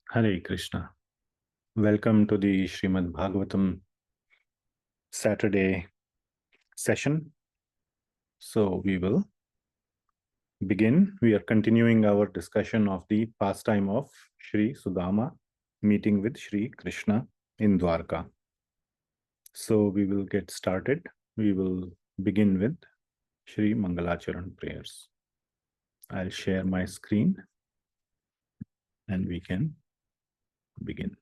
Hare Krishna. Welcome to the Śrīmad-Bhāgavatam Saturday session. So we will begin. We are continuing our discussion of the pastime of Sri Sudama meeting with Sri Krishna in Dwarka. So we will get started. We will begin with Sri Maṅgalācaraṇa prayers. I'll share my screen and we can begin.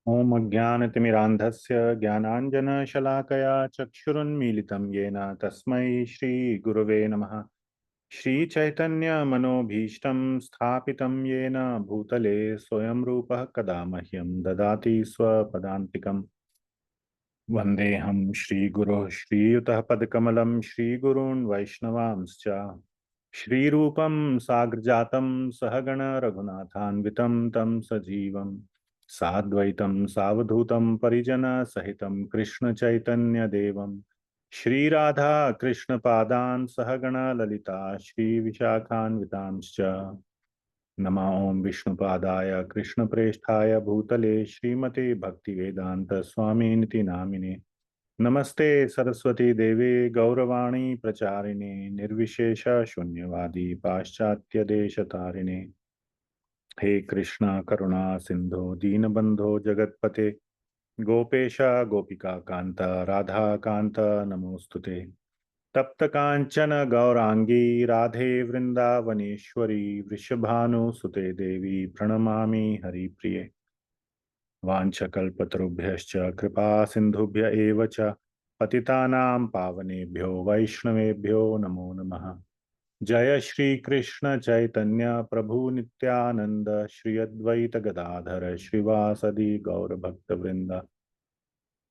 ॐ अज्ञानतिमिरान्धस्य ज्ञानाञ्जनशलाकया चक्षुरुन्मीलितं येन तस्मै श्रीगुरवे नमः। श्रीचैतन्यमनोभीष्टं स्थापितं येन भूतले स्वयं रूपः कदा मह्यं ददाति स्वपदान्तिकम्। वन्देऽहं श्रीगुरोः श्रीयुतः पदकमलं श्रीगुरून् वैष्णवांश्च श्रीरूपं साग्रजातं सहगण रघुनाथान्वितं तं सजीवम् साद्वैतं सावधूतं परिजन सहितं कृष्ण चैतन्य देवं श्रीराधा कृष्ण पादान् सहगण ललिता श्री विशाखान्वितांश्च नमः ओं विष्णुपादाय कृष्णप्रेष्ठाय भूतले श्रीमते भक्तिवेदांत स्वामिनिति नामिने नमस्ते सरस्वती देवे गौरवाणी प्रचारिणे निर्विशेष शून्यवादी पाश्चात्य देशतारिणे हे कृष्णा करुणा सिंधो दीनबंधो जगत्पते गोपेश गोपिका कांत राधा कांत नमोस्तुते तप्त कांचन गौरांगी राधे वृंदावनेश्वरी वृषभानुसुते देवी प्रणमामि हरिप्रिये वाञ्छकल्पतरुभ्यश्च कृपा सिन्धुभ्य एव च पतितानां पावनेभ्यो वैष्णवेभ्यो नमो नमः। जय श्री कृष्ण चैतन्य प्रभु नित्यानंद श्री अद्वैत गदाधर श्रीवासदि गौर भक्त वृंद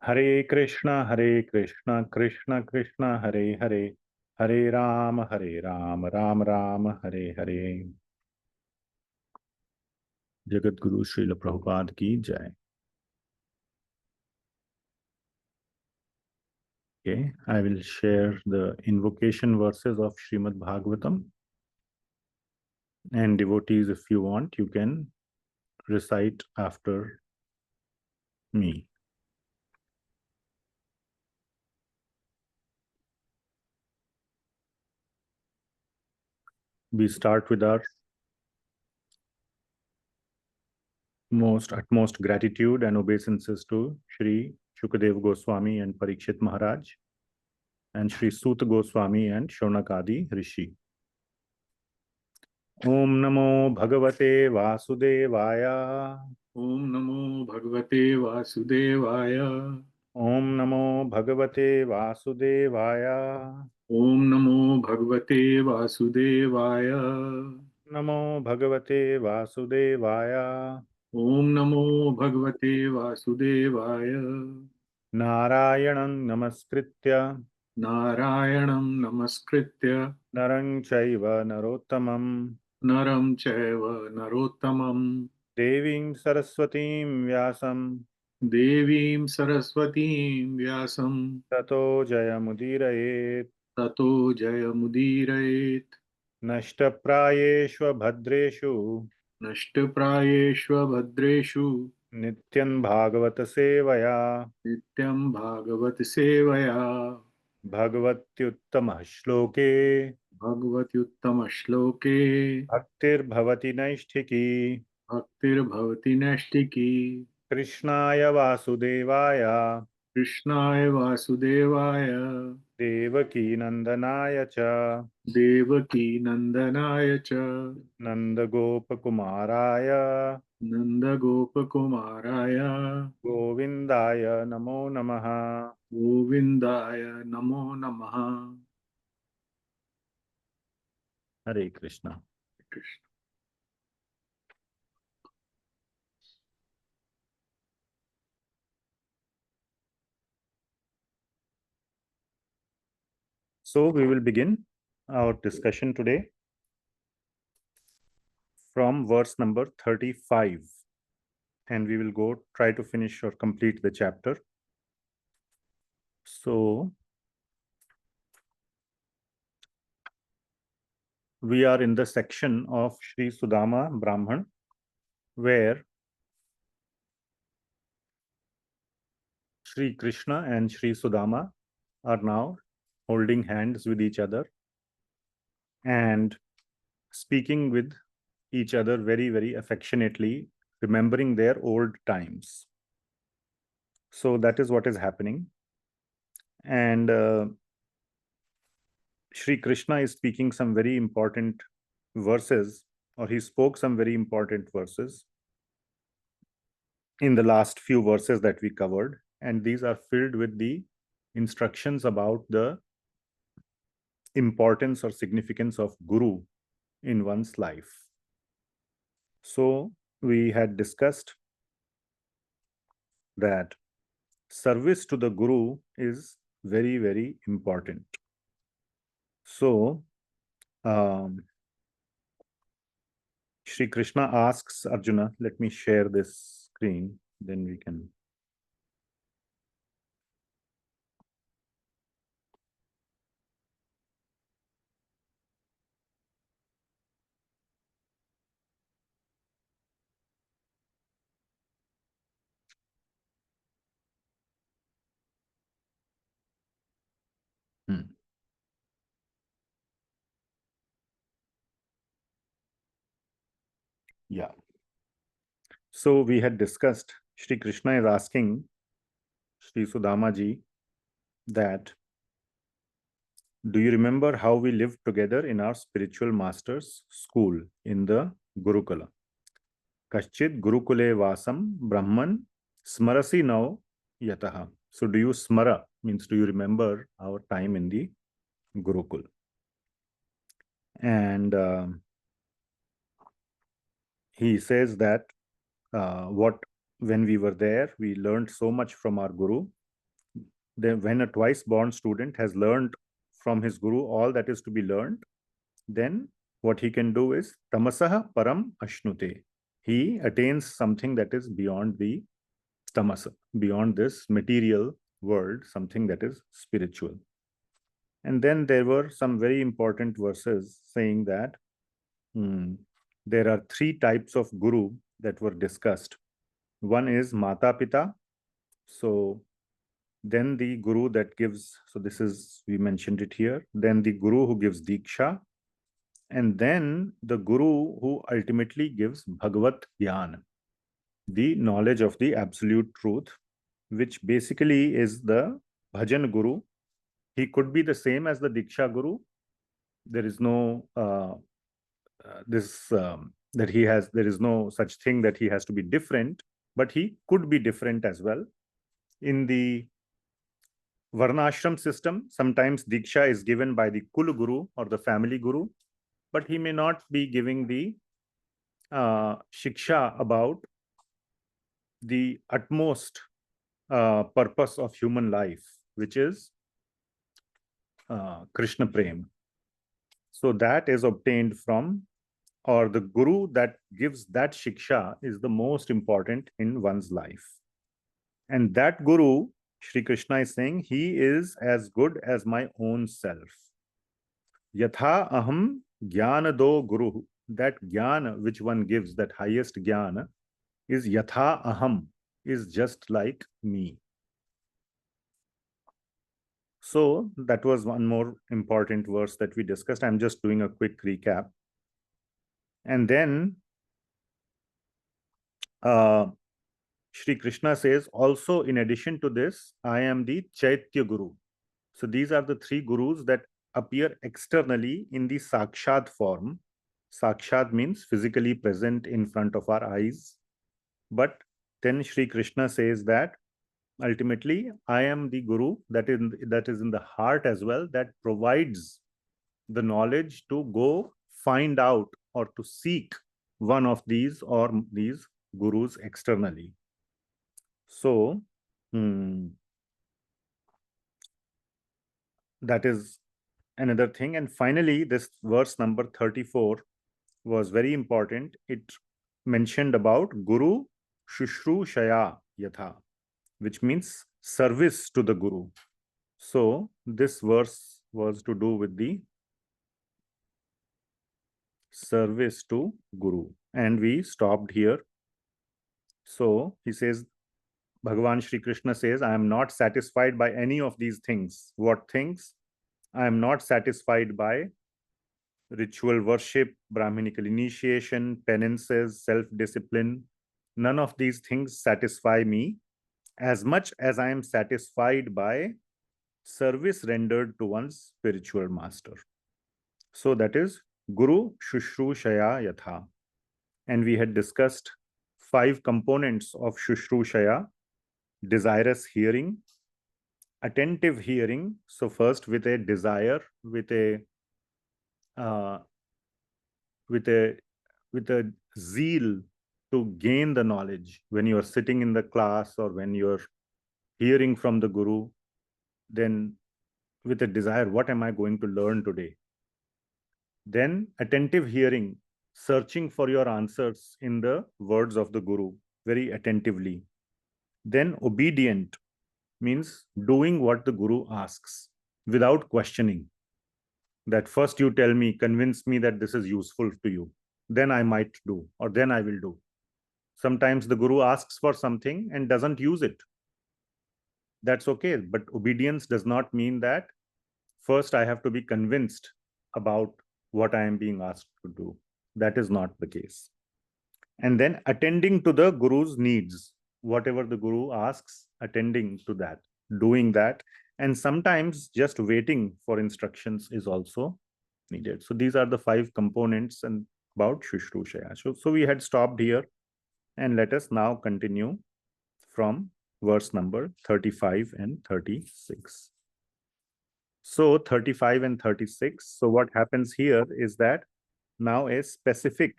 हरे कृष्ण कृष्ण कृष्ण हरे हरे हरे राम राम राम हरे हरे। जगत गुरु श्रील प्रभुपाद की जय। Okay, I will share the invocation verses of Śrīmad-Bhāgavatam. And devotees, if you want, you can recite after me. We start with our utmost gratitude and obeisances to Shri Shukadev Goswami and Parikshit Maharaj, and Shri Suta Goswami and Shaunakadi Rishi. Om Namo Bhagavate Vasudevaya. Om Namo Bhagavate Vasudevaya. Om Namo Bhagavate Vasudevaya. Om Namo Bhagavate Vasudevaya. Namo Bhagavate Vasudevaya. Om Namo Bhagavate Vasudevaya. Narayanam Namaskritya Narayanam Namaskritya Narang Chaiva Narottamam Naram Chaiva Narottamam Devim Saraswatim Vyasam Devim Saraswatim Vyasam Tato Jayamudiraet Tato Jayamudirayet Nashtaprayeshva Bhadreshu Nashtaprayeshva Bhadreshu Nityan Bhagavata Sevaya Nityam Bhagavat Sevaya Bhagavatyuttamah Shloke Bhagavati Uttama Shloke Bhaktir Bhavati Naishtiki Bhaktir Bhavati Nashtiki Krishnaya Vasudevaya Krishnaya Vasudevaya Devaki Nandanaya Cha Devaki Nandanaya Cha Nandagopakumaraya Nanda Gopakumaraya Govindaya Namo Namaha. Govindaya Namo Namaha. Hare Krishna. Krishna. So we will begin our discussion today from verse number 35, and we will try to finish or complete the chapter. So we are in the section of Sri Sudāmā Brahmaṇa, where Sri Krishna and Sri Sudāmā are now holding hands with each other and speaking with each other very, very affectionately, remembering their old times. So that is what is happening. And Sri Krishna is speaking some very important verses, or he spoke some very important verses in the last few verses that we covered. And these are filled with the instructions about the importance or significance of Guru in one's life. So we had discussed that service to the Guru is very, very important. So Sri Krishna asks Arjuna, let me share this screen, then we can. Yeah. So we had discussed, Sri Krishna is asking Sri Sudāmā ji that, do you remember how we lived together in our spiritual master's school in the Gurukula? Kaschid Gurukule Vasam Brahman Smarasi now Yataha. So do you smara, means do you remember our time in the Gurukul? And he says that when we were there, we learned so much from our Guru. Then when a twice born student has learned from his Guru all that is to be learned, then what he can do is tamasaha param ashnute. He attains something that is beyond the tamasa, beyond this material world, something that is spiritual. And then there were some very important verses saying that there are three types of Guru that were discussed. One is Mata Pita. So then the Guru that gives, so this is, we mentioned it here, then the Guru who gives Diksha, and then the Guru who ultimately gives Bhagavat Jnana, the knowledge of the absolute truth, which basically is the Bhajan Guru. He could be the same as the Diksha Guru. There is no there is no such thing that he has to be different, but he could be different as well. In the Varnashram system, sometimes Diksha is given by the Kul Guru or the family Guru, but he may not be giving the shiksha about the utmost purpose of human life, which is Krishna Prem. So that is obtained from, or the Guru that gives that shiksha is the most important in one's life. And that Guru, Sri Krishna is saying, he is as good as my own self. Yatha aham jnana do guru. That jnana which one gives, that highest jnana, is yatha aham, is just like me. So that was one more important verse that we discussed. I'm just doing a quick recap. And then Sri Krishna says, also in addition to this, I am the Chaitya Guru. So these are the three Gurus that appear externally in the Sakshat form. Sakshat means physically present in front of our eyes. But then Sri Krishna says that ultimately I am the Guru that is in the heart as well, that provides the knowledge to go find out or to seek one of these or these Gurus externally. So that is another thing. And finally, this verse number 34 was very important. It mentioned about Guru Shushrūshaya Yatha, which means service to the Guru. So this verse was to do with the service to Guru. And we stopped here. So he says, Bhagavan Sri Krishna says, I am not satisfied by any of these things. What things? I am not satisfied by ritual worship, Brahminical initiation, penances, self-discipline. None of these things satisfy me as much as I am satisfied by service rendered to one's spiritual master. So that is Guru Shushrūshaya Yatha. And we had discussed 5 components of Shushrūshaya: desirous hearing, attentive hearing. So first with a desire, with a zeal to gain the knowledge. When you are sitting in the class or when you're hearing from the Guru, then with a desire, what am I going to learn today? Then attentive hearing, searching for your answers in the words of the Guru very attentively. Then obedient means doing what the Guru asks without questioning. That first you tell me, convince me that this is useful to you, then I might do, or then I will do. Sometimes the Guru asks for something and doesn't use it. That's okay. But obedience does not mean that first I have to be convinced about what I am being asked to do. That is not the case. And then attending to the Guru's needs, whatever the Guru asks, attending to that, doing that. And sometimes just waiting for instructions is also needed. So these are the 5 components and about Shushrūshaya. So we had stopped here, and let us now continue from verse number 35 and 36. So 35 and 36. So what happens here is that now a specific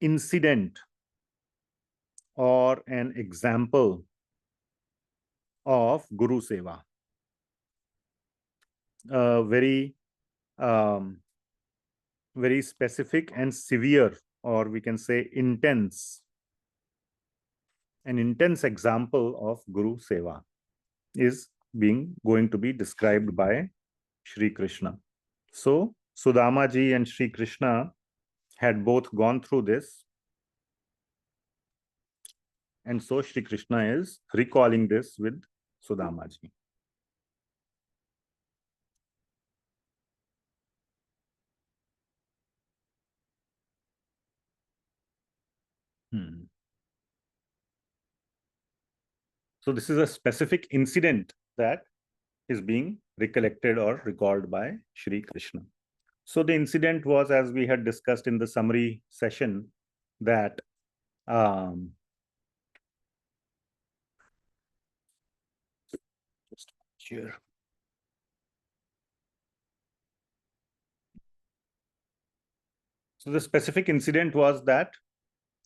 incident or an example of Guru-seva, very specific and severe, or we can say intense, an intense example of Guru-seva is going to be described by Sri Krishna. So Sudāmā ji and Sri Krishna had both gone through this, and so Sri Krishna is recalling this with Sudāmā ji. So this is a specific incident that is being recollected or recalled by Sri Krishna. So the incident was, as we had discussed in the summary session, that just here. So the specific incident was that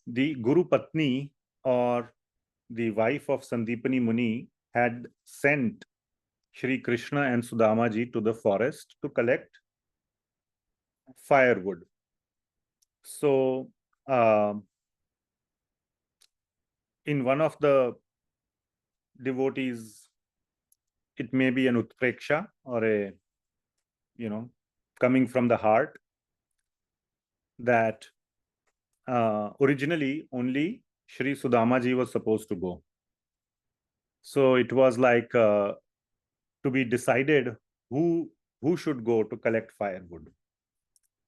the Guru Patni, or the wife of Sandipani Muni, had sent Sri Krishna and Sudāmā ji to the forest to collect firewood. So in one of the devotees, it may be an utpreksha or a, coming from the heart, that originally only Sri Sudāmā ji was supposed to go. So it was like to be decided who should go to collect firewood.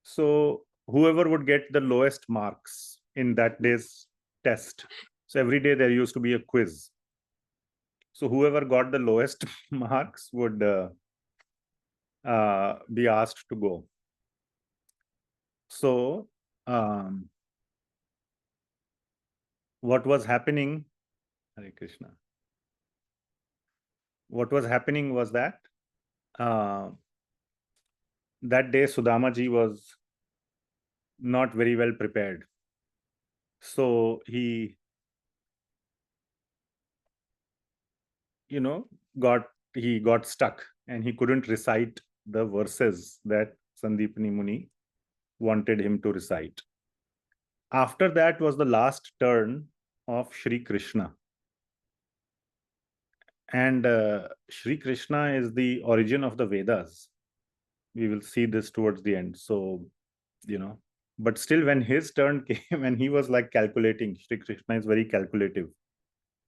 So whoever would get the lowest marks in that day's test. So every day there used to be a quiz. So whoever got the lowest marks would be asked to go. So what was happening, Hare Krishna, what was happening was that that day Sudāmā ji was not very well prepared. So he, got stuck and he couldn't recite the verses that Sandipani Muni wanted him to recite. After that was the last turn of Sri Krishna. And Sri Krishna is the origin of the Vedas. We will see this towards the end. So, but still when his turn came and he was like calculating, Sri Krishna is very calculative,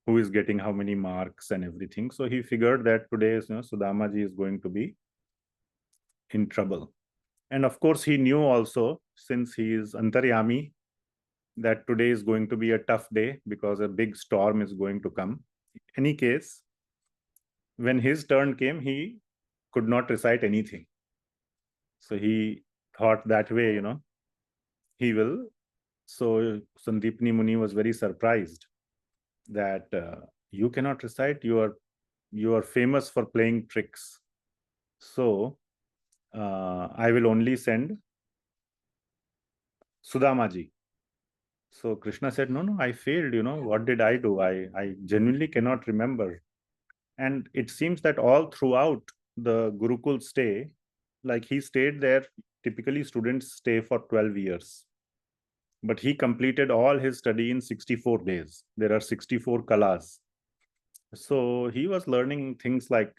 who is getting how many marks and everything. So he figured that today, Sudama ji is going to be in trouble. And of course, he knew also, since he is Antaryami, that today is going to be a tough day because a big storm is going to come. In any case, when his turn came, he could not recite anything. So he thought that way, he will. So Sandipani Muni was very surprised that you cannot recite, you are famous for playing tricks. So I will only send Sudama ji. So Krishna said, no, I failed, what did I do? I genuinely cannot remember. And it seems that all throughout the Gurukul stay, like he stayed there, typically students stay for 12 years. But he completed all his study in 64 days. There are 64 kalas. So he was learning things like,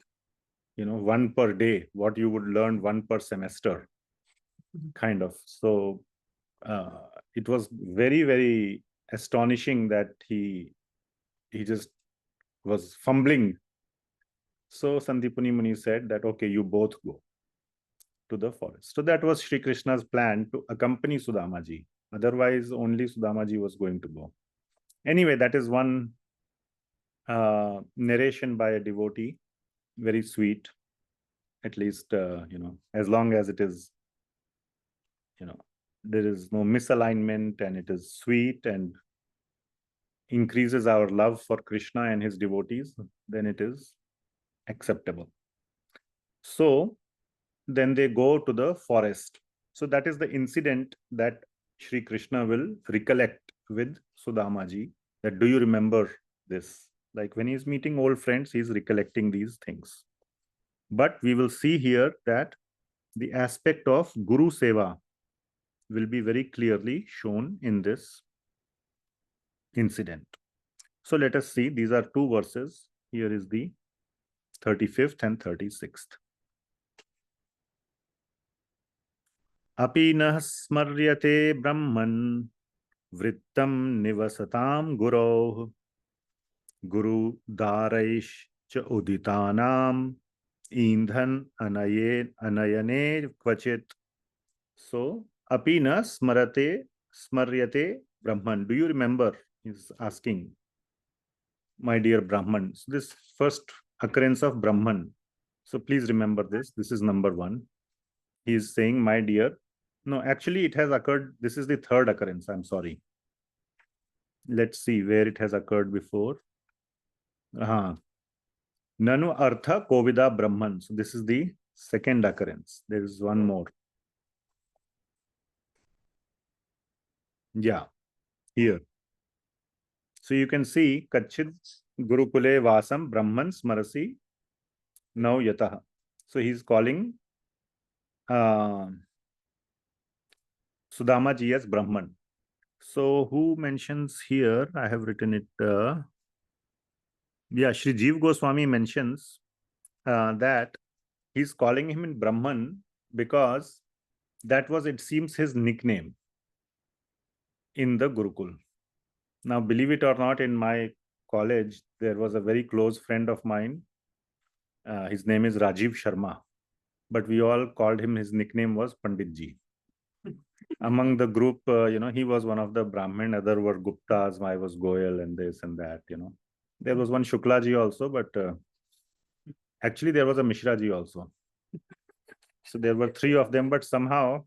one per day, what you would learn one per semester, kind of. So it was very, very astonishing that he just was fumbling. So Sandipani Muni said that, okay, you both go to the forest. So that was Sri Krishna's plan, to accompany Sudama ji. Otherwise, only Sudama ji was going to go. Anyway, that is one narration by a devotee, very sweet, at least, as long as it is, there is no misalignment and it is sweet and increases our love for Krishna and his devotees, then it is acceptable. So then they go to the forest. So that is the incident that Sri Krishna will recollect with Sudama ji. That, do you remember this? Like when he's meeting old friends, he's recollecting these things. But we will see here that the aspect of Guru-seva will be very clearly shown in this incident. So let us see, these are two verses. Here is the 35th and 36th. Api nah smaryate brahman vrittam nivasatam guroh guru daraish cha uditanam indhan anayane kvachit. So api nah smaryate brahman. Do you remember? He's asking, my dear Brahman. So this first occurrence of Brahman. So please remember this. This is number one. He is saying, my dear. No, actually it has occurred. This is the third occurrence. I'm sorry. Let's see where it has occurred before. Nanu Artha Kovida Brahman. So this is the second occurrence. There is one more. Yeah, here. So you can see Kachid Gurukule Vasam Brahman Smarasi Now Yataha. So he's calling Sudama ji as Brahman. So who mentions here? I have written it. Shri Jiva Goswami mentions that he's calling him in Brahman because that was, it seems, his nickname in the Gurukul. Now, believe it or not, in my college, there was a very close friend of mine. His name is Rajiv Sharma, but we all called him, his nickname was Pandit Ji. Among the group, he was one of the Brahmin, other were Guptas, I was Goyal and this and that, There was one Shukla Ji also, but actually there was a Mishra Ji also. So there were three of them, but somehow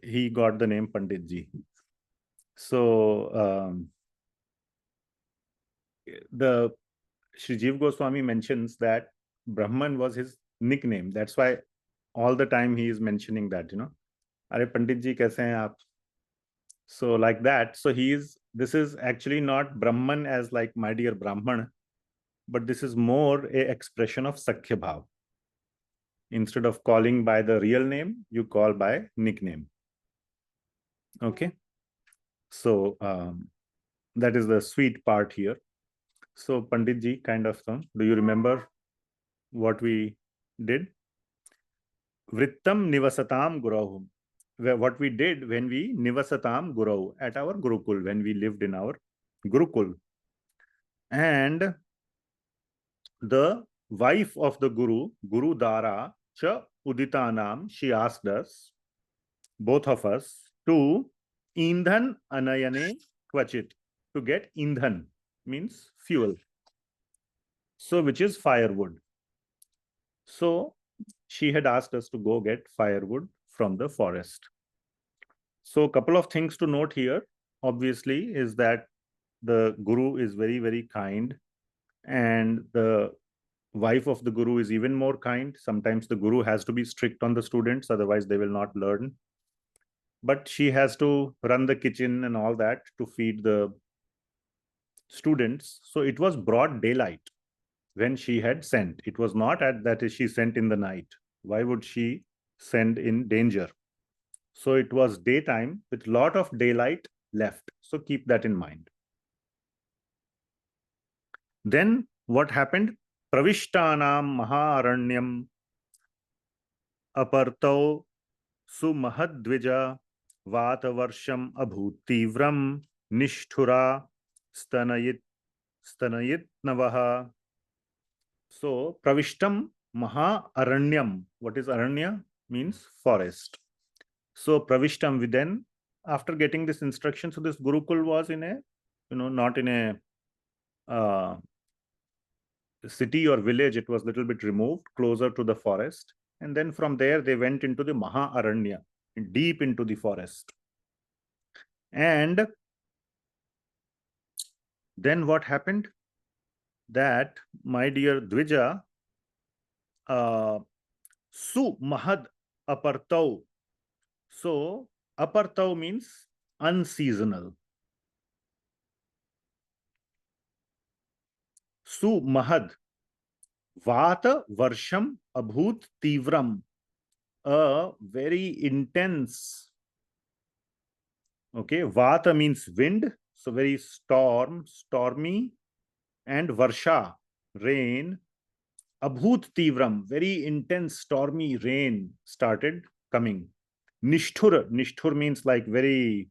he got the name Pandit Ji. So the Sri Jiva Goswami mentions that Brahman was his nickname. That's why all the time he is mentioning that, Are Pandit Ji kaise hain aap? So like that. So this is actually not Brahman as like my dear Brahman, but this is more a expression of Sakhya Bhav. Instead of calling by the real name, you call by nickname. Okay. So that is the sweet part here. So Pandit ji, kind of, do you remember what we did? Vrittam nivasatam gurahum. What we did when we nivasatam gurahu at our Gurukul, when we lived in our Gurukul. And the wife of the Guru, Guru Dara cha Uditanam, she asked us, both of us, to Indhan anayane kvachit, to get Indhan, means fuel. So, which is firewood. So, she had asked us to go get firewood from the forest. So, a couple of things to note here, obviously, is that the Guru is very, very kind, and the wife of the Guru is even more kind. Sometimes the Guru has to be strict on the students, otherwise they will not learn. But she has to run the kitchen and all that to feed the students. So it was broad daylight when she had sent. It was not at that she sent in the night. Why would she send in danger? So it was daytime with lot of daylight left. So keep that in mind. Then what happened? Pravishtanam Maharanyam Apartau Sumahadvija Vatavarsham Abhut Tivram Nishthura Stanayit Navaha. So Pravishtam Maharanyam. What is Aranya? Means forest. So Pravishtam, then after getting this instruction, so this Gurukul was in a, not in a city or village, it was a little bit removed, closer to the forest. And then from there, they went into the Maharanya, deep into the forest. And then what happened? That, my dear Dvija, Su Mahad Apartau. So, Apartau means unseasonal. Su Mahad Vata Varsham Abhut Tivram. A very intense. Okay, Vata means wind. So very stormy. And Varsha, rain. Abhut Tivram, very intense stormy rain started coming. Nishthur means like very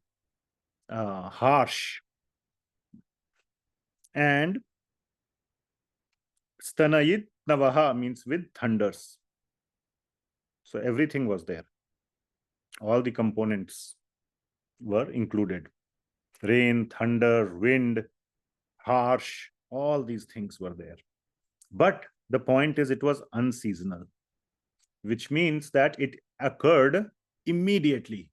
harsh. And Stanayit Navaha means with thunders. So everything was there. All the components were included. Rain, thunder, wind, harsh, all these things were there. But the point is it was unseasonal, which means that it occurred immediately.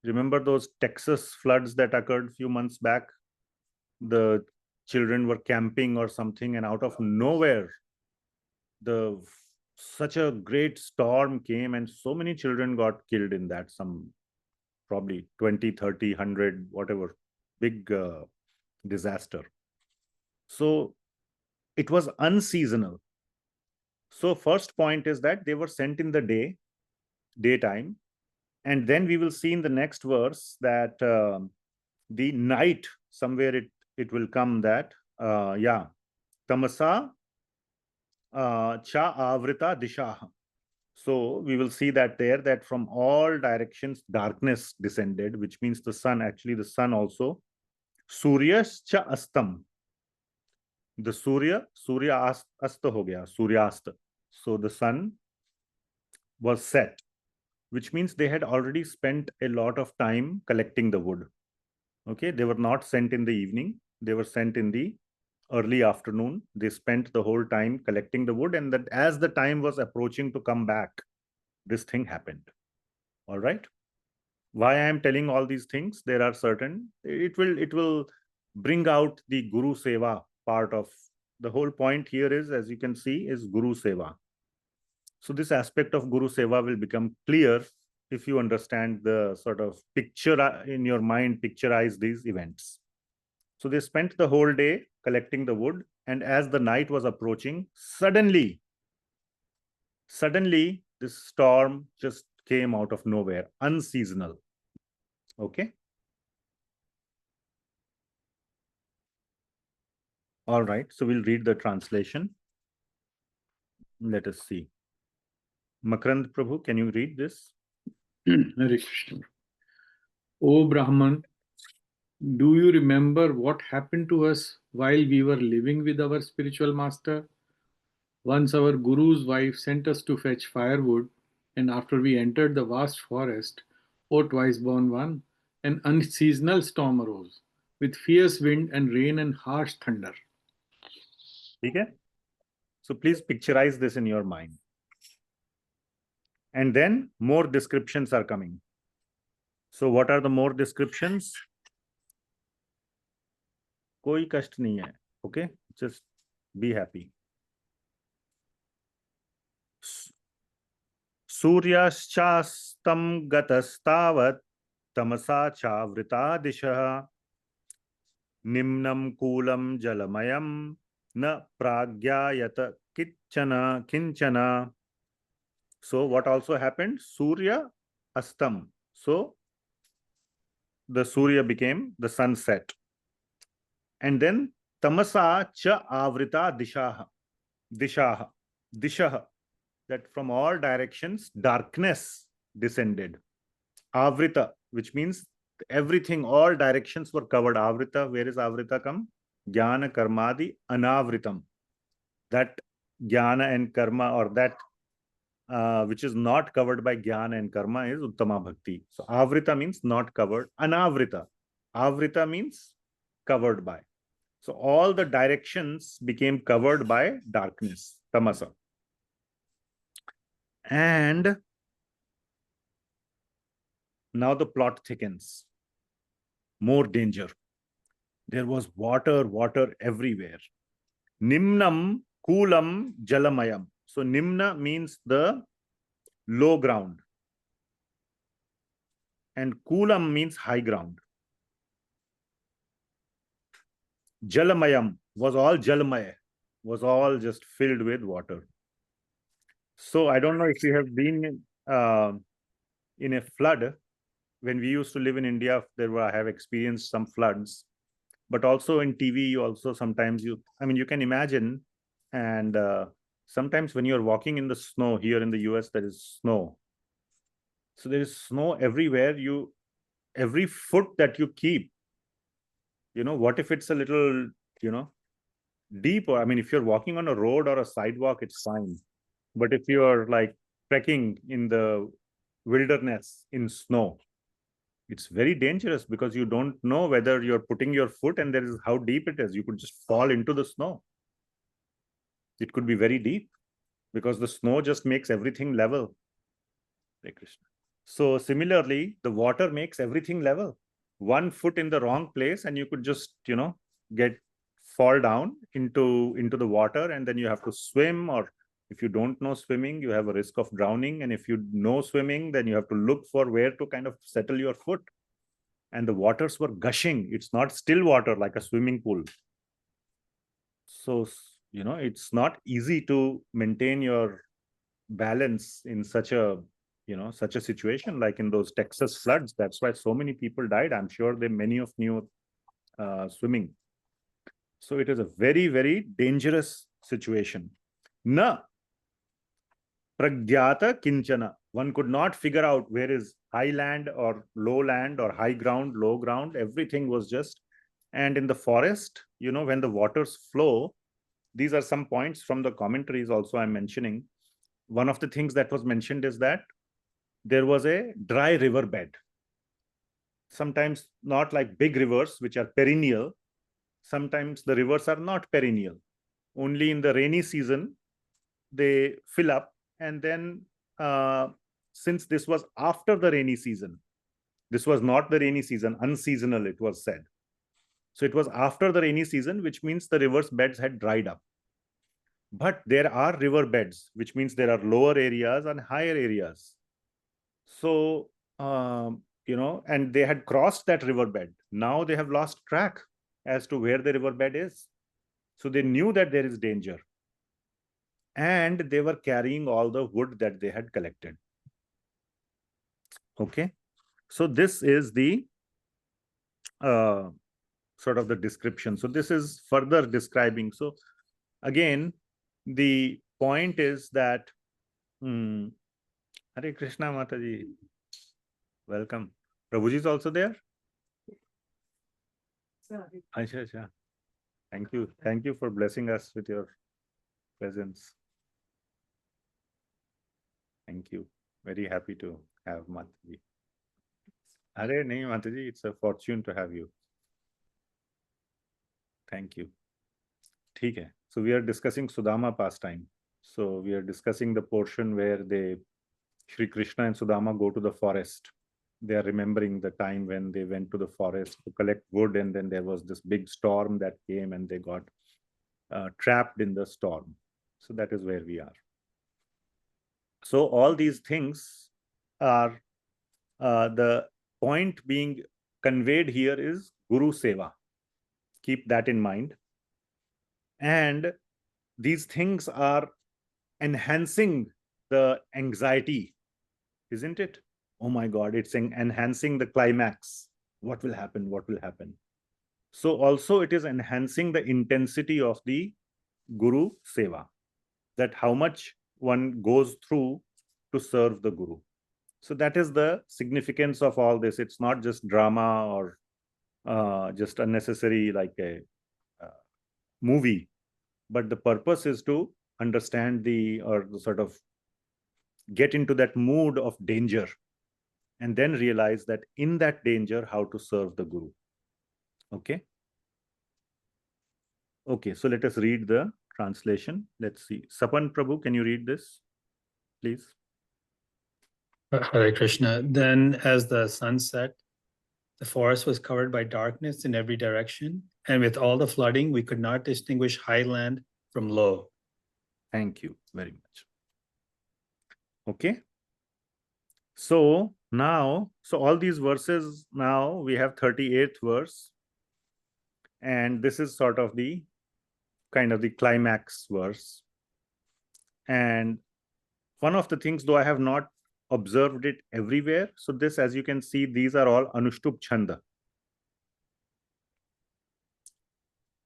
Remember those Texas floods that occurred a few months back? The children were camping or something, and out of nowhere, such a great storm came, and so many children got killed in that, some probably 20, 30, 100, whatever, big disaster. So it was unseasonal. So first point is that they were sent in the daytime. And then we will see in the next verse that the night, somewhere it will come that, tamasa cha avrita dishaha. So we will see that there, that from all directions darkness descended, which means the sun, actually the sun also. Suryas cha astam. The Surya asta ho gaya, Suryasta. So the sun was set, which means they had already spent a lot of time collecting the wood. Okay, they were not sent in the evening. They were sent in the early afternoon. They spent the whole time collecting the wood, and that as the time was approaching to come back, this thing happened. All right. Why I am telling all these things? There are certain, it will bring out the Guru-seva part of the whole point here is, as you can see, is Guru-seva. So this aspect of Guru-seva will become clear if you understand the sort of picture in your mind, picturize these events. So they spent the whole day collecting the wood, and as the night was approaching, suddenly this storm just came out of nowhere, unseasonal. Okay. All right. So we'll read the translation. Let us see. Makarand Prabhu, can you read this? Hare Krishna. O Brahman, do you remember what happened to us while we were living with our spiritual master? Once our Guru's wife sent us to fetch firewood, and after we entered the vast forest, O twice born one, an unseasonal storm arose, with fierce wind and rain and harsh thunder. Okay. So please picturize this in your mind. And then more descriptions are coming. So what are the more descriptions? Koi kasht nahi hai. Okay. Just be happy. Suryashastam gatastavat tamasa chavrita disha nimnam kulam jalamayam na pragyayata kinchana. So what also happened? Surya astam. So the Surya became the sunset. And then tamasa cha avrita dishaha. That from all directions darkness descended. Avrita, which means everything, all directions were covered. Avrita, where is Avrita come? Jnana karmadi anavritam. That jnana and karma, or that which is not covered by jnana and karma, is uttama bhakti. So avrita means not covered. Anavrita. Avrita means covered by. So all the directions became covered by darkness, tamasa. And now the plot thickens. More danger. There was water everywhere. Nimnam kulam jalamayam. So nimna means the low ground. And kulam means high ground. Jalamayam was all jalamaya, was all just filled with water. So I don't know if you have been in a flood. When we used to live in India, I have experienced some floods. But also in TV, sometimes you can imagine. And sometimes when you're walking in the snow, here in the US, there is snow. So there is snow everywhere. Every foot that you keep, what if it's a little, deep? Or, if you're walking on a road or a sidewalk, it's fine. But if you're like trekking in the wilderness in snow, it's very dangerous because you don't know whether you're putting your foot and there is how deep it is. You could just fall into the snow. It could be very deep because the snow just makes everything level. Hare Krishna. So similarly, the water makes everything level. 1 foot in the wrong place and you could just, fall down into the water, and then you have to swim, or if you don't know swimming, you have a risk of drowning. And if you know swimming, then you have to look for where to kind of settle your foot. And the waters were gushing. It's not still water like a swimming pool. So, it's not easy to maintain your balance in such a situation, like in those Texas floods. That's why so many people died. I'm sure many of you swimming. So it is a very, very dangerous situation. Na pragyata kinchana. One could not figure out where is high land or low land, or high ground, low ground. Everything was just, and in the forest, when the waters flow, these are some points from the commentaries also I'm mentioning. One of the things that was mentioned is that there was a dry river bed. Sometimes not like big rivers, which are perennial. Sometimes the rivers are not perennial. Only in the rainy season, they fill up. And then since this was after the rainy season, this was not the rainy season, unseasonal, it was said. So it was after the rainy season, which means the river's beds had dried up. But there are river beds, which means there are lower areas and higher areas. So, and they had crossed that riverbed. Now they have lost track. as to where the riverbed is. So they knew that there is danger. And they were carrying all the wood that they had collected. Okay. So this is the sort of the description. So this is further describing. So again, the point is that Hare Krishna Mataji, welcome. Prabhuji is also there. Acha, acha. Thank you. Thank you for blessing us with your presence. Thank you. Very happy to have Mataji. Hare nahi Mataji, it's a fortune to have you. Thank you. ठीक है. So we are discussing Sudama pastime. So we are discussing the portion where Sri Krishna and Sudama go to the forest. They are remembering the time when they went to the forest to collect wood, and then there was this big storm that came and they got trapped in the storm. So that is where we are. So all these things are the point being conveyed here is Guru-seva. Keep that in mind. And these things are enhancing the anxiety, isn't it? Oh my God, it's enhancing the climax. What will happen? What will happen? So also it is enhancing the intensity of the Guru-seva, that how much one goes through to serve the Guru. So that is the significance of all this. It's not just drama or just unnecessary like a movie, but the purpose is to understand or sort of get into that mood of danger and then realize that in that danger, how to serve the Guru. Okay. Okay, so let us read the translation. Let's see. Sapan Prabhu, can you read this, please? Hare Krishna. Then as the sun set, the forest was covered by darkness in every direction, and with all the flooding, we could not distinguish highland from low. Thank you very much. Okay. So now, all these verses, now we have 38th verse, and this is sort of the kind of the climax verse. And one of the things, though I have not observed it everywhere, so this, as you can see, these are all Anushtup Chanda.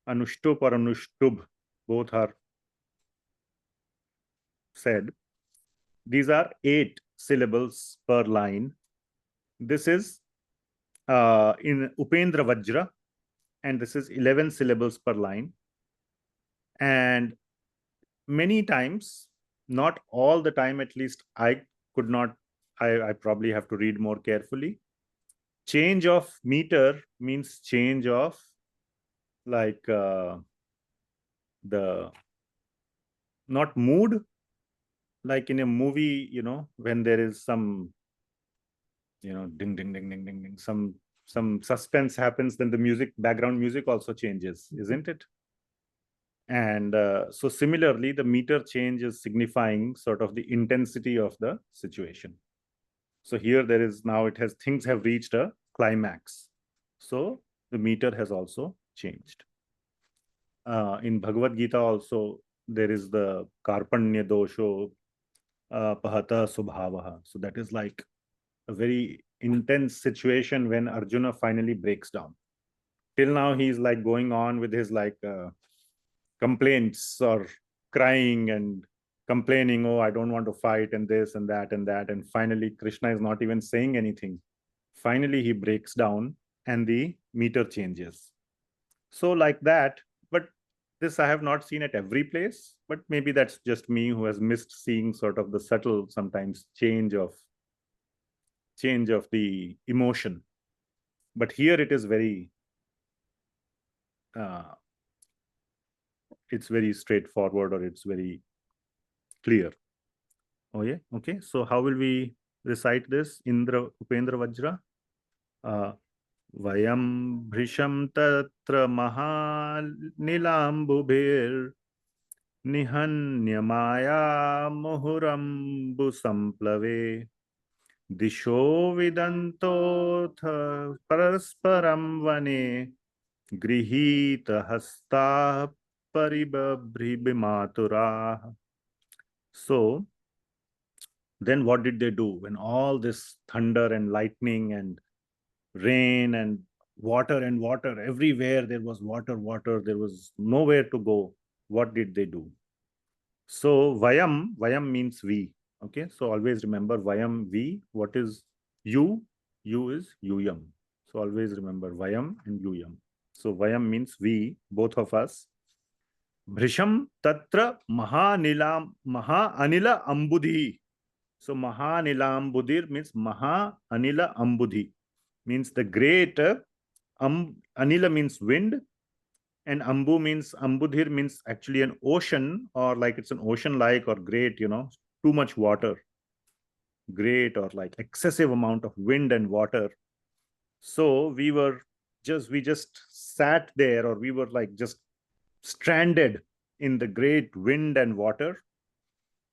Anushtup or Anushtup, both are said. These are 8 syllables per line. This is in Upendra Vajra, and this is 11 syllables per line. And many times, not all the time, at least I could not, I probably have to read more carefully. Change of meter means change of like the, not mood, like in a movie, you know, when there is some, you know, ding, ding, ding, ding, ding, ding, some suspense happens, then the music, background music also changes, isn't it? And so similarly, the meter change is signifying sort of the intensity of the situation. So here there is now, things have reached a climax. So the meter has also changed. In Bhagavad Gita also, there is the Karpanya dosho pahata subhavaha. So that is like a very intense situation when Arjuna finally breaks down. Till now, he's like going on with his like complaints or crying and complaining, oh, I don't want to fight, and this and that and that. And finally, Krishna is not even saying anything. Finally, he breaks down and the meter changes. So like that, but this I have not seen at every place, but maybe that's just me who has missed seeing sort of the subtle, sometimes change of the emotion. But here it is very, it's very straightforward, or it's very clear. Oh yeah, okay. So how will we recite this? Indra Upendra Vajra. Vayam bhrisham tatra mahanilambuber nihanyamaya muhurambu samplave disho vidantotha parasparam vane grihita hasta paribabhribhimaturah. So then what did they do when all this thunder and lightning and rain and water everywhere, there was water, there was nowhere to go? What did they do? So vayam means we. Okay, so always remember vayam, we. What is you? You is yuyam. So always remember vayam and yuyam. So vayam means we, both of us. Bhrisham tatra mahanila ambudhi. So Mahanilambudhir means Maha-anila ambudhi, means the great. Anila means wind, and Ambu means, Ambudhir means actually an ocean, or like it's an ocean like, or great, too much water. Great, or like excessive amount of wind and water. So we just sat there, or we were like just stranded in the great wind and water.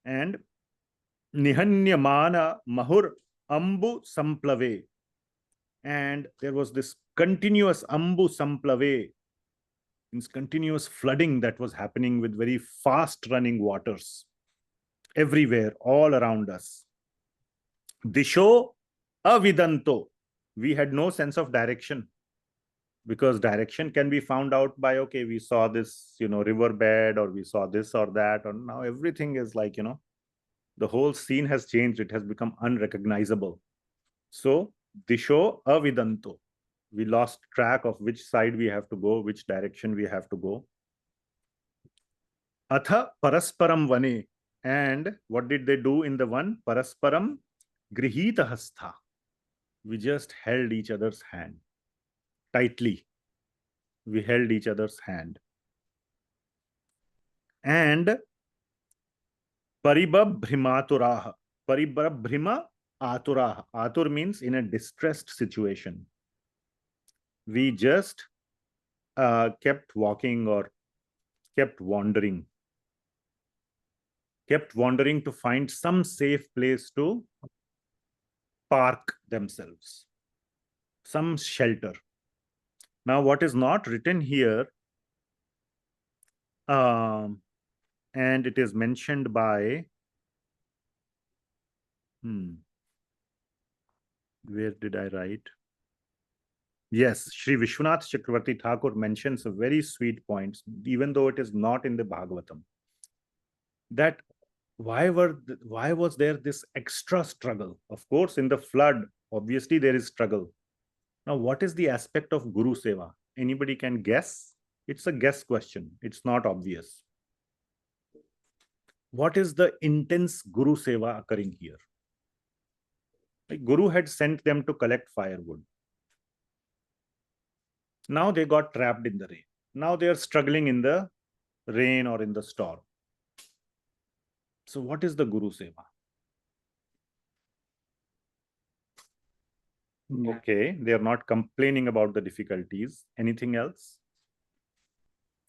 And Nihanyamana mahur ambu samplave. And there was this continuous ambu samplave, means continuous flooding that was happening with very fast running waters everywhere, all around us. Disho avidanto. We had no sense of direction, because direction can be found out by, okay, we saw this, riverbed, or we saw this or that, or now everything is like, the whole scene has changed. It has become unrecognizable. So, disho avidanto. We lost track of which side we have to go, which direction we have to go. Atha parasparam vane. And what did they do in the one? Parasparam grihita hastha. We just held each other's hand tightly. We held each other's hand. And paribabhrimaturaha. Paribabhrima aturaha. Atur means in a distressed situation. We just kept walking, or kept wandering to find some safe place to park themselves, some shelter. Now, what is not written here, and it is mentioned by, where did I write? Yes, Sri Vishwanath Chakravarti Thakur mentions a very sweet point, even though it is not in the Bhagavatam, that why was there this extra struggle? Of course, in the flood, obviously there is struggle. Now, what is the aspect of Guru-seva? Anybody can guess? It's a guess question. It's not obvious. What is the intense Guru-seva occurring here? Like Guru had sent them to collect firewood. Now they got trapped in the rain. Now they are struggling in the rain or in the storm. So what is the Guru-seva? Okay, they are not complaining about the difficulties. Anything else?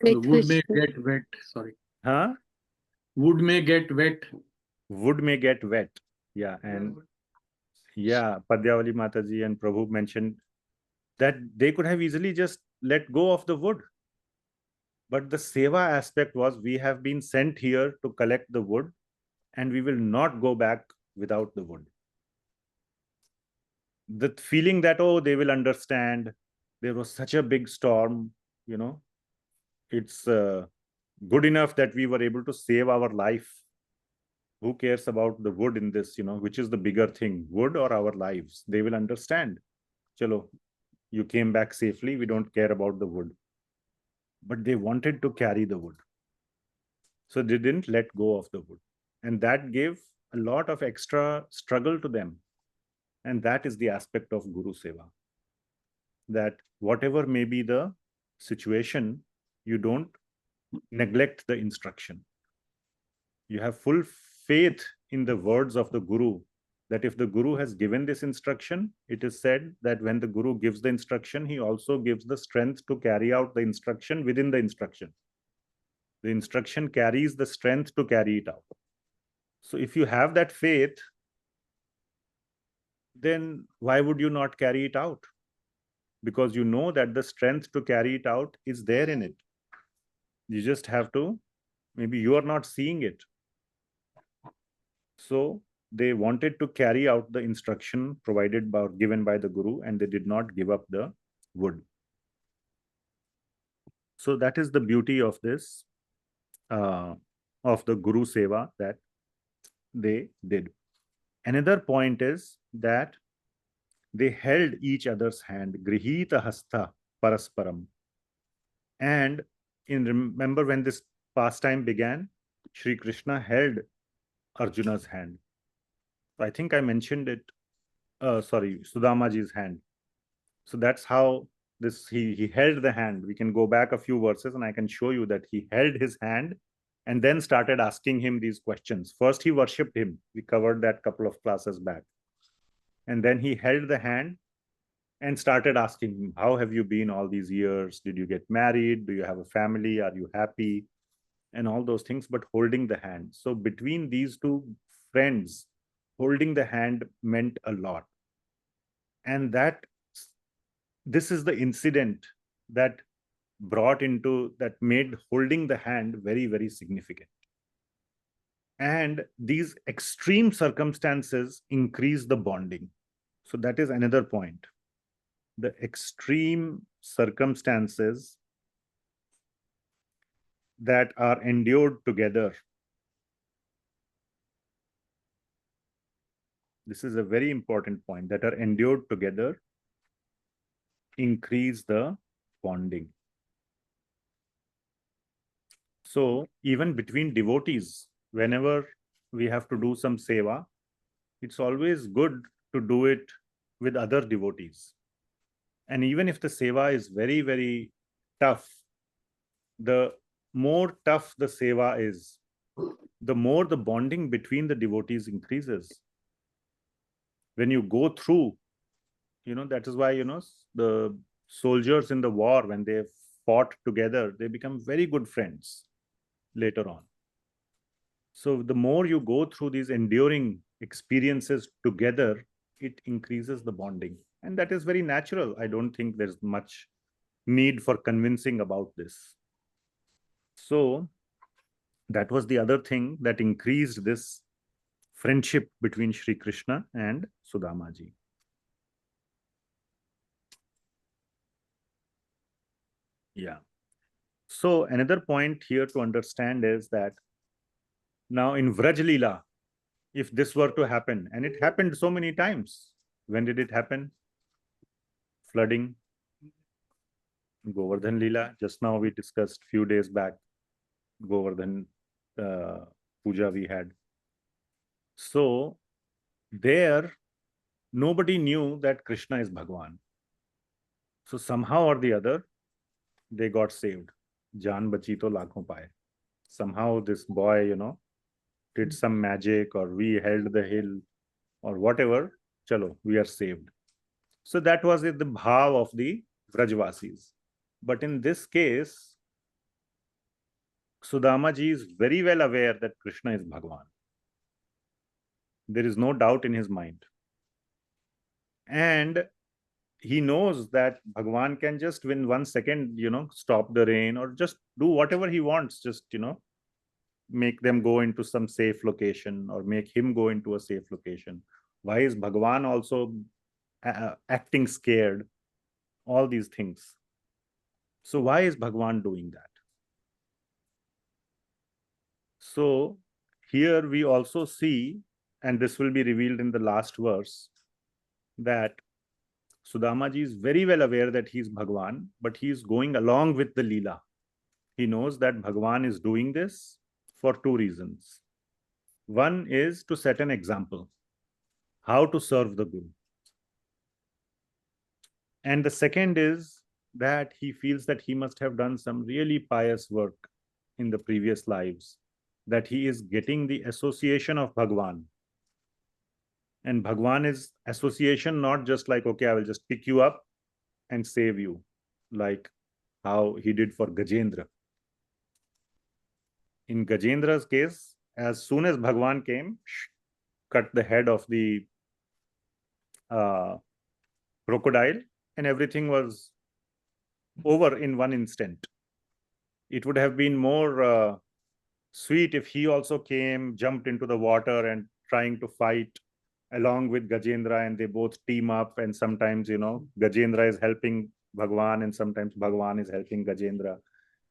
The wood may get wet. Sorry. Huh? Wood may get wet. Wood may get wet. Yeah, and yeah, Padyavali Mataji and Prabhu mentioned that they could have easily just let go of the wood. But the seva aspect was, we have been sent here to collect the wood, and we will not go back without the wood. The feeling that, oh, they will understand. There was such a big storm, it's good enough that we were able to save our life. Who cares about the wood in this, which is the bigger thing, wood or our lives? They will understand. Chalo, you came back safely. We don't care about the wood. But they wanted to carry the wood. So they didn't let go of the wood. And that gave a lot of extra struggle to them. And that is the aspect of Guru-seva. That whatever may be the situation, you don't neglect the instruction. You have full faith in the words of the Guru, that if the Guru has given this instruction, it is said that when the Guru gives the instruction, he also gives the strength to carry out the instruction within the instruction. The instruction carries the strength to carry it out. So if you have that faith, then why would you not carry it out? because you know that the strength to carry it out is there in it. You just have to, maybe you are not seeing it. So they wanted to carry out the instruction provided by, given by the Guru, and they did not give up the wood. So that is the beauty of this, of the Guru-seva that they did. Another point is that they held each other's hand, grihita hasta parasparam. And remember when this pastime began, Sri Krishna held Arjuna's hand. I think I mentioned it, Sudāmaji's hand. So that's how this, he held the hand. We can go back a few verses and I can show you that he held his hand and then started asking him these questions. First, he worshipped him. We covered that couple of classes back. And then he held the hand and started asking him, how have you been all these years? Did you get married? Do you have a family? Are you happy? And all those things, but holding the hand. So between these two friends, holding the hand meant a lot. And this is the incident that made holding the hand very, very significant. And these extreme circumstances increase the bonding. So that is another point. The extreme circumstances that are endured together. This is a very important point, that are endured together increase the bonding. So even between devotees, whenever we have to do some sewa, it's always good to do it with other devotees. And even if the sewa is very, very tough, the more tough the sewa is, the more the bonding between the devotees increases. When you go through, that is why, the soldiers in the war, when they fought together, they become very good friends later on. So the more you go through these enduring experiences together, it increases the bonding. And that is very natural. I don't think there's much need for convincing about this. So that was the other thing that increased this friendship between Sri Krishna and Sudāmaji. Yeah. So another point here to understand is that now in Vraja lila, if this were to happen, and it happened so many times. When did it happen? Flooding, Govardhan lila. Just now we discussed few days back, Govardhan puja we had. So there, nobody knew that Krishna is Bhagwan. So somehow or the other, they got saved. Jaan bachi to lakhon paaye. Somehow this boy, did some magic, or we held the hill, or whatever. Chalo, we are saved. So that was the bhava of the Vrajvasis. But in this case, Sudāmaji is very well aware that Krishna is Bhagwan. There is no doubt in his mind. And he knows that Bhagwan can just in 1 second, stop the rain, or just do whatever he wants, just, make them go into some safe location, or make him go into a safe location. Why is Bhagwan also acting scared? All these things. So why is Bhagwan doing that? So here we also see, and this will be revealed in the last verse, that Sudāmaji is very well aware that he is Bhagwan, but he is going along with the lila. He knows that Bhagwan is doing this for two reasons. One is to set an example, how to serve the Guru. And the second is that he feels that he must have done some really pious work in the previous lives, that he is getting the association of Bhagwan. And Bhagwan is association, not just like, okay, I will just pick you up and save you, like how he did for Gajendra. In Gajendra's case, as soon as Bhagwan came, cut the head of the crocodile and everything was over in one instant. It would have been more sweet if he also came, jumped into the water and trying to fight along with Gajendra, and they both team up, and sometimes, Gajendra is helping Bhagwan and sometimes Bhagwan is helping Gajendra.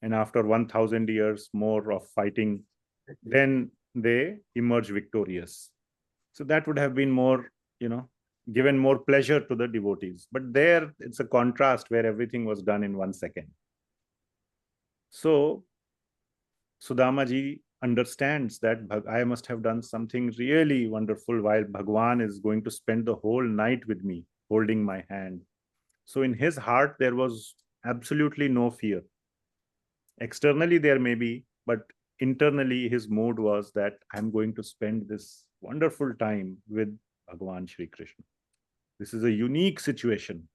And after 1000 years more of fighting, then they emerge victorious. So that would have been more, given more pleasure to the devotees. But there it's a contrast where everything was done in 1 second. So Sudama ji understands that I must have done something really wonderful while Bhagwan is going to spend the whole night with me, holding my hand. So in his heart, there was absolutely no fear. Externally, there may be, but internally, his mood was that I'm going to spend this wonderful time with Bhagwan Sri Krishna. This is a unique situation.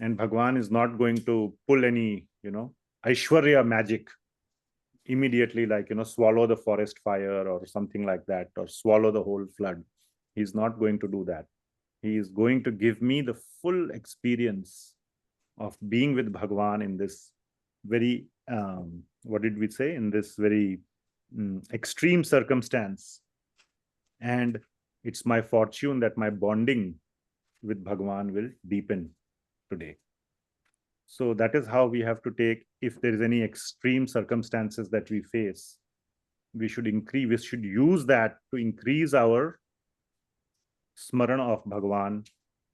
And Bhagwan is not going to pull any, Aishwarya magic immediately, like, swallow the forest fire or something like that, or swallow the whole flood. He's not going to do that. He is going to give me the full experience of being with Bhagwan in this very, what did we say, in this very extreme circumstance. And it's my fortune that my bonding with Bhagwan will deepen today. So that is how we have to take, if there is any extreme circumstances that we face, we should use that to increase our smarana of Bhagwan.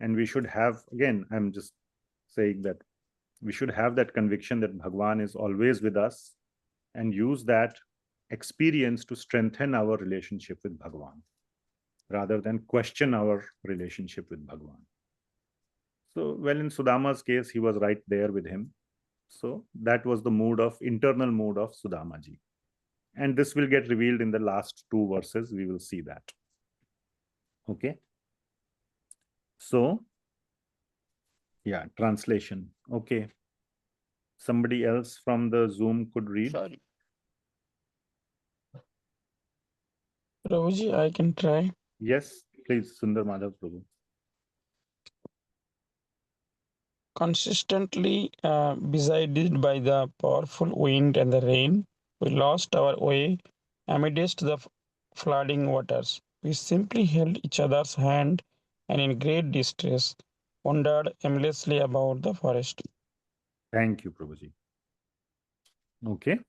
And we should have, again, I'm just saying that we should have that conviction that Bhagwan is always with us, and use that experience to strengthen our relationship with Bhagwan, rather than question our relationship with Bhagwan. So, well, in Sudama's case, he was right there with him. So that was the internal mood of Sudama ji. And this will get revealed in the last 2 verses. We will see that. Okay. So, yeah, translation. Okay. Somebody else from the Zoom could read. Sorry. Prabhuji, I can try. Yes, please, Sundar Madhav Prabhu. Consistently besided by the powerful wind and the rain, we lost our way amidst the flooding waters. We simply held each other's hand and in great distress wandered aimlessly about the forest. Thank you, Prabhuji. Okay.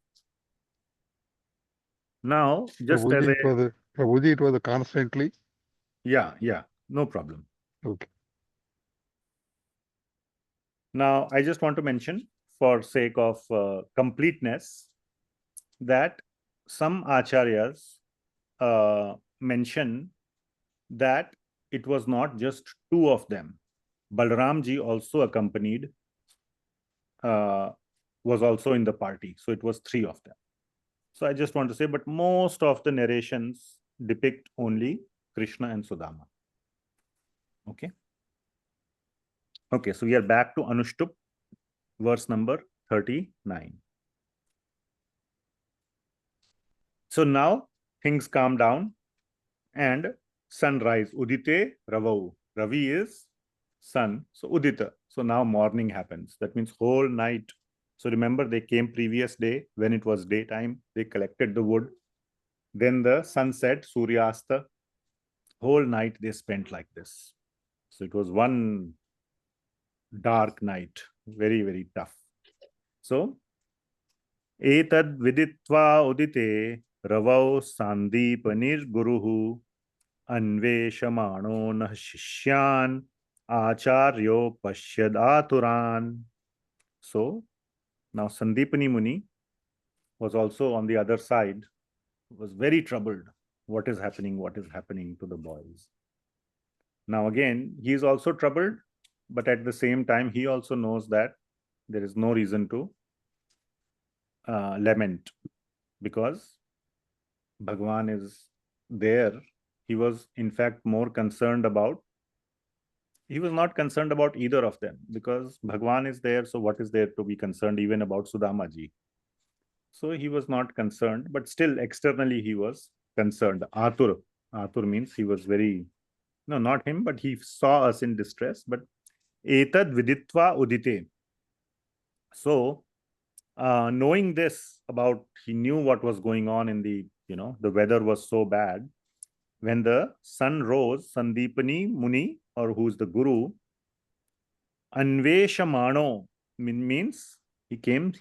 Now, just as a... Prabhuji, it was a constantly. Yeah, no problem. Okay. Now, I just want to mention, for sake of completeness, that some acaryas mention that it was not just 2 of them. Balaram ji also accompanied, was also in the party. So it was 3 of them. So I just want to say, but most of the narrations depict only Krishna and Sudama. Okay. Okay, so we are back to Anushtup, verse number 39. So now things calm down and sunrise. Udite Ravau. Ravi is sun. So Udita. So now morning happens. That means whole night. So remember, they came previous day when it was daytime. They collected the wood. Then the sunset, Suryasta. Whole night they spent like this. So it was one dark night, very, very tough. So, etad viditva udite ravau Sandipani guruhu anveshamano nah shishyan acharyo pashyad aturan. So, now Sandipani Muni was also on the other side, was very troubled. What is happening? What is happening to the boys? Now again, he is also troubled, but at the same time, he also knows that there is no reason to lament, because Bhagwan is there. He was in fact more concerned about, he was not concerned about either of them, because Bhagwan is there. So what is there to be concerned even about Sudama ji? So he was not concerned, but still externally he was concerned. Atur means he was very, no, not him, but he saw us in distress, but etad viditva udite. So, knowing this about, he knew what was going on in the, the weather was so bad. When the sun rose, Sandipani Muni, or who's the Guru, Anveshamano means he came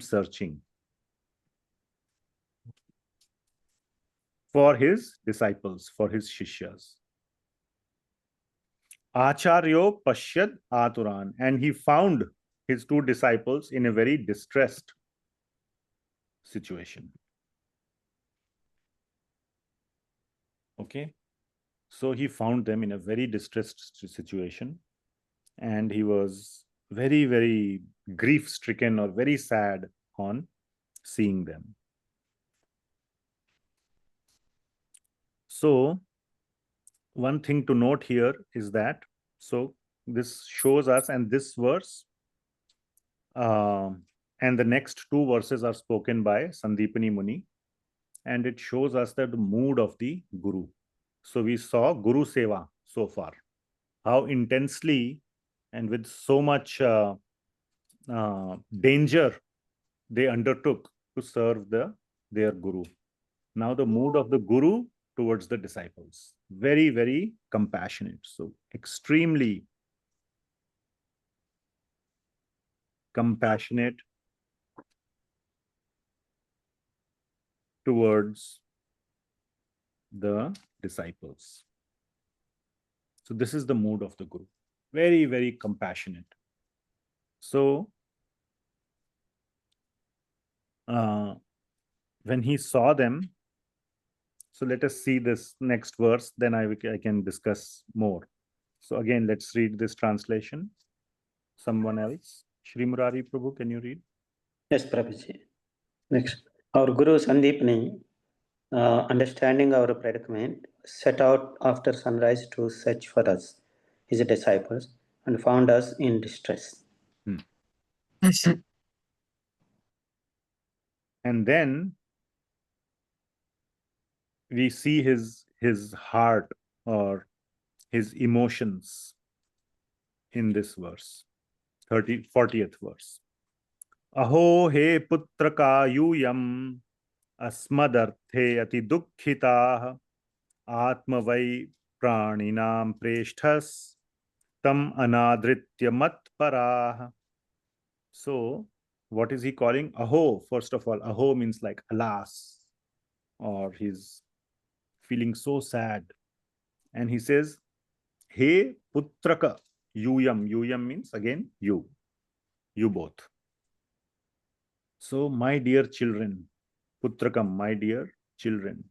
searching for his disciples, for his shishyas. Acharyo Pashyad Aturan, and he found his two disciples in a very distressed situation. Okay, so he found them in a very distressed situation, and he was very, very grief-stricken or very sad on seeing them. So, one thing to note here is that, so this shows us, and this verse and the next two verses are spoken by Sandipani Muni, and it shows us that the mood of the Guru. So we saw Guru-seva so far, how intensely and with so much danger they undertook to serve their Guru. Now the mood of the Guru towards the disciples, very, very compassionate. So extremely compassionate towards the disciples. So this is the mood of the Guru. Very, very compassionate. So when he saw them, so let us see this next verse, then I can discuss more. So again, let's read this translation. Someone else? Shri Murari Prabhu, can you read? Yes, Prabhuji. Next. Our Guru Sandipani, understanding our predicament, set out after sunrise to search for us, his disciples, and found us in distress. And then we see his heart or his emotions in this verse, 40th verse. Aho he putraka yuyam asmadarthe ati dukkhitah atmavai praninam preshthas tam anadritya matparah. So what is he calling? Aho, first of all, aho means like alas, or he's feeling so sad. And he says, He putraka yuyam. Yuyam means again you both. So my dear children, putrakam, my dear children.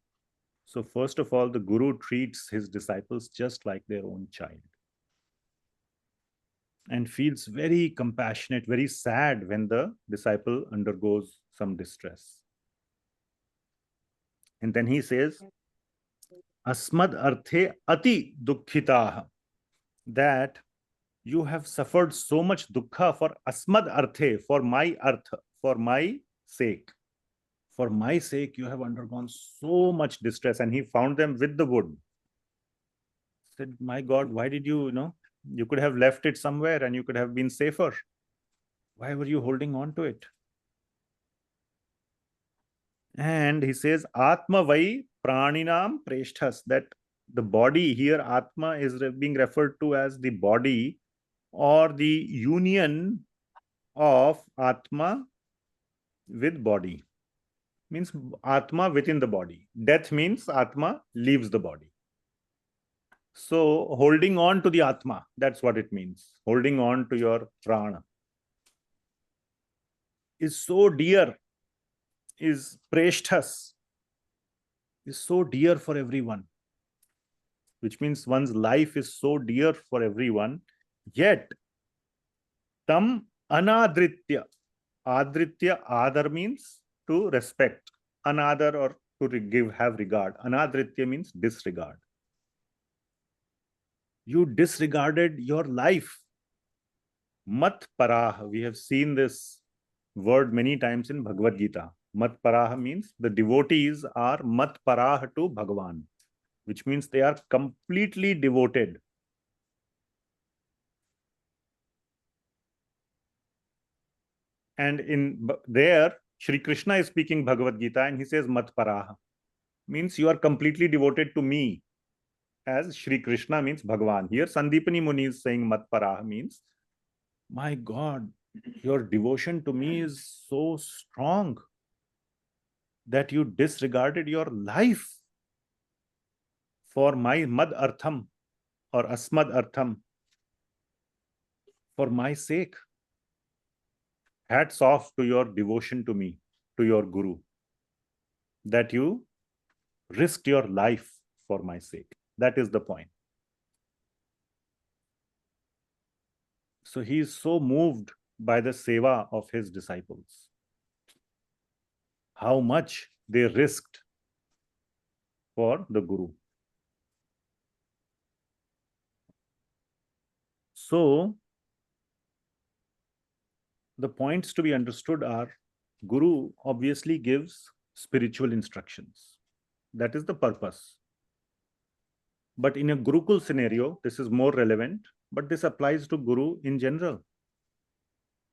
So first of all, the Guru treats his disciples just like their own child, and feels very compassionate, very sad when the disciple undergoes some distress. And then he says, Asmad arthe ati dukkhitah, that you have suffered so much dukkha for asmad arthe, for my artha, for my sake. For my sake, you have undergone so much distress. And he found them with the wood. Said, my God, why did you, you could have left it somewhere and you could have been safer. Why were you holding on to it? And he says, Atma vai praninam preshthas, that the body here, Atma, is being referred to as the body or the union of Atma with body. Means Atma within the body. Death means Atma leaves the body. So holding on to the Atma, that's what it means. Holding on to your prana is so dear, is preshthas, is so dear for everyone. Which means one's life is so dear for everyone, yet tam anadritya. Adritya, adar means to respect. Anadar, or to have regard. Anadritya means disregard. You disregarded your life. Mat parah. We have seen this word many times in Bhagavad Gita. Mat parah means the devotees are mat parah to Bhagavan, which means they are completely devoted. And in there, Sri Krishna is speaking Bhagavad Gita and he says Mat Paraha, means you are completely devoted to me, as Sri Krishna means Bhagavan. Here Sandipani Muni is saying Mat Paraha, means my God, your devotion to me is so strong that you disregarded your life for my mad artham or asmad artham, for my sake. Hats off to your devotion to me, to your Guru, that you risked your life for my sake. That is the point. So he is so moved by the sewa of his disciples, how much they risked for the Guru. So the points to be understood are, Guru obviously gives spiritual instructions. That is the purpose. But in a Gurukul scenario, this is more relevant, but this applies to Guru in general.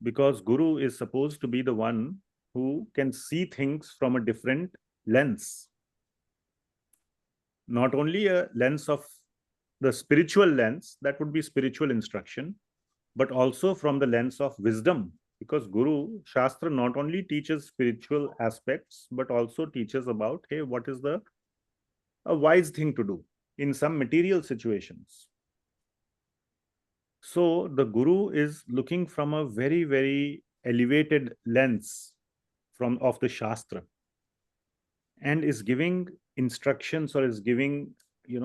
Because Guru is supposed to be the one who can see things from a different lens. Not only a lens of the spiritual lens, that would be spiritual instruction, but also from the lens of wisdom. Because Guru, Shastra not only teaches spiritual aspects, but also teaches about, hey, what is a wise thing to do in some material situations. So the Guru is looking from a very, very elevated lens of the Shastra, and is giving instructions, or is giving,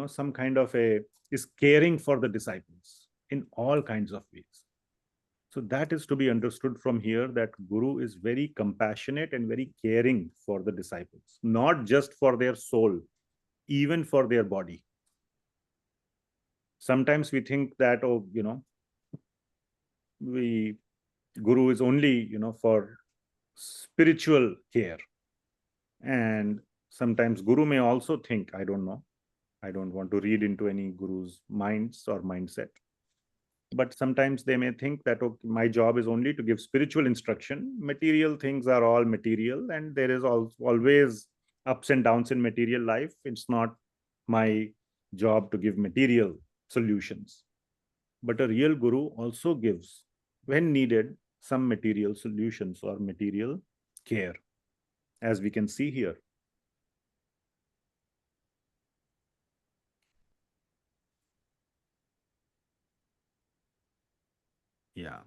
some kind of is caring for the disciples in all kinds of ways. So that is to be understood from here, that Guru is very compassionate and very caring for the disciples, not just for their soul, even for their body. Sometimes we think that, Guru is only, for spiritual care. And sometimes Guru may also think, I don't know, I don't want to read into any Guru's minds or mindset. But sometimes they may think that, okay, my job is only to give spiritual instruction. Material things are all material, and there is always ups and downs in material life. It's not my job to give material solutions. But a real Guru also gives, when needed, some material solutions or material care, as we can see here. Yeah.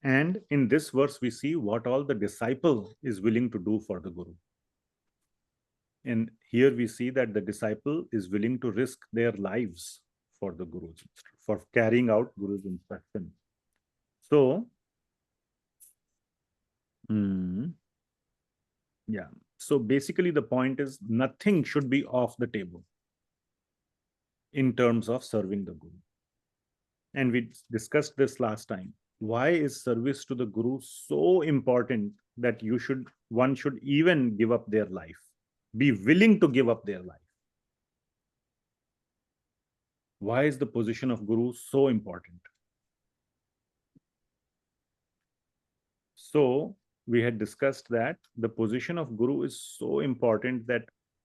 And in this verse, we see what all the disciple is willing to do for the Guru. And here we see that the disciple is willing to risk their lives for the Guru, for carrying out Guru's instruction. So, yeah. So basically the point is, nothing should be off the table in terms of serving the Guru. And we discussed this last time. Why is service to the Guru so important that one should even give up their life, be willing to give up their life? Why is the position of Guru so important? So we had discussed that the position of Guru is so important that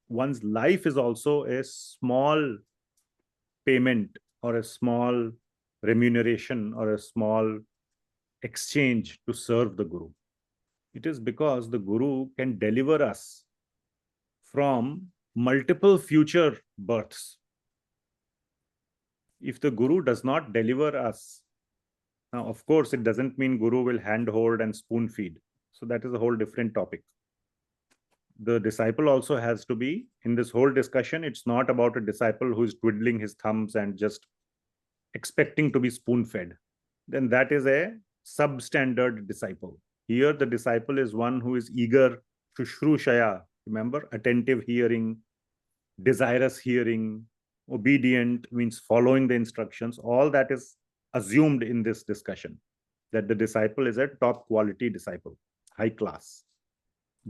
one's life is also a small payment, or a small remuneration, or a small exchange to serve the Guru. It is because the Guru can deliver us from multiple future births. If the Guru does not deliver us, now of course it doesn't mean Guru will handhold and spoon feed. So that is a whole different topic. The disciple also has to be, in this whole discussion, it's not about a disciple who is twiddling his thumbs and just expecting to be spoon-fed. Then that is a substandard disciple. Here the disciple is one who is eager, shushrushaya, remember, attentive hearing, desirous hearing, obedient means following the instructions. All that is assumed in this discussion, that the disciple is a top quality disciple, high class,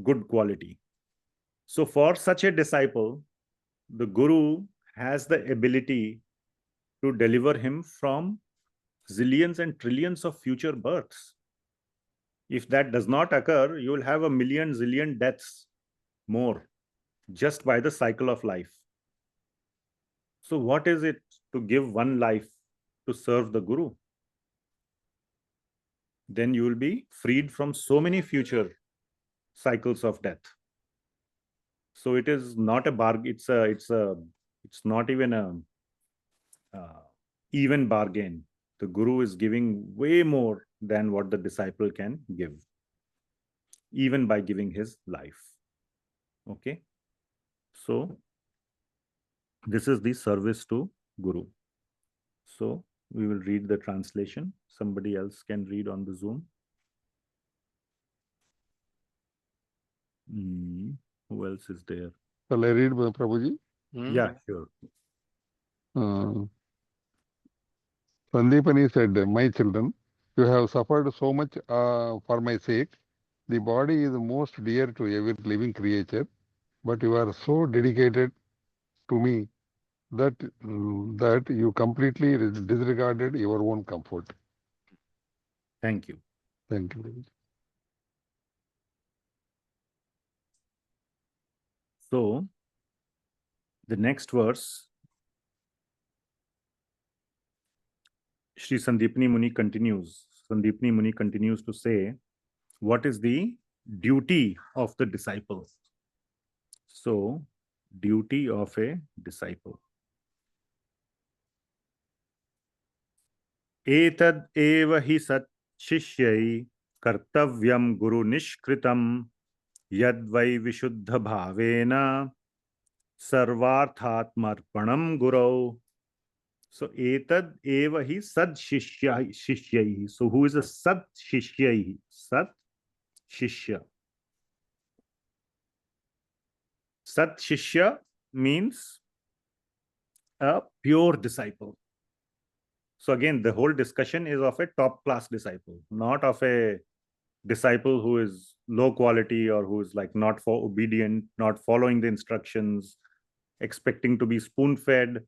good quality. So for such a disciple, the Guru has the ability to deliver him from zillions and trillions of future births. If that does not occur, you will have a million zillion deaths more just by the cycle of life. So what is it to give one life to serve the Guru? Then you will be freed from so many future cycles of death. So it is not a bargain. It's not even a even bargain. The Guru is giving way more than what the disciple can give, even by giving his life. Okay. So this is the service to Guru. So we will read the translation. Somebody else can read on the Zoom. Who else is there? Shall I read, Prabhuji? Yeah, sure. Sandipani said, my children, you have suffered so much for my sake. The body is most dear to every living creature, but you are so dedicated to me that you completely disregarded your own comfort. Thank you. Thank you. So the next verse, Sri Sandipani Muni continues. Sandipani Muni continues to say, what is the duty of the disciple? So, duty of a disciple. Etad eva hi sat shishyai kartavyam guru nishkritam yadvai vishuddha bhavena sarvarthatmarpanam gurau. So, etad eva hi sad shishyai. So, who is a sad shishyai? Sad shishya. Sat shishya means a pure disciple. So again, the whole discussion is of a top class disciple, not of a disciple who is low quality or who is like not for obedient, not following the instructions, expecting to be spoon fed.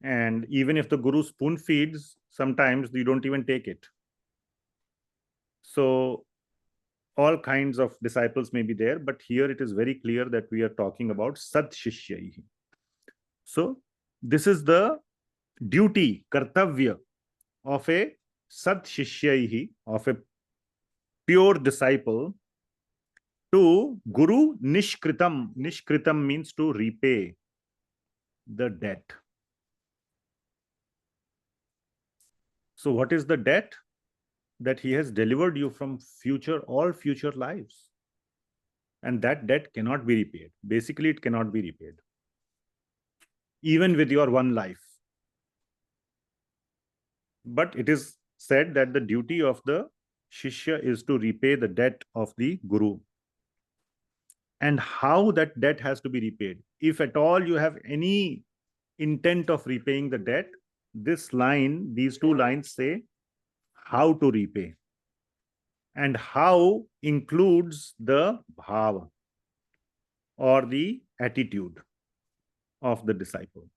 And even if the Guru spoon feeds, sometimes you don't even take it. So all kinds of disciples may be there, but here it is very clear that we are talking about Sat Shishyaihi. So this is the duty, kartavya of a Sat Shishyaihi, of a pure disciple, to Guru Nishkritam. Nishkritam means to repay the debt. So what is the debt? That he has delivered you from all future lives. And that debt cannot be repaid. Basically, it cannot be repaid. Even with your one life. But it is said that the duty of the shishya is to repay the debt of the Guru. And how that debt has to be repaid. If at all you have any intent of repaying the debt, these two lines say how to repay. And how includes the bhava or the attitude of the disciple.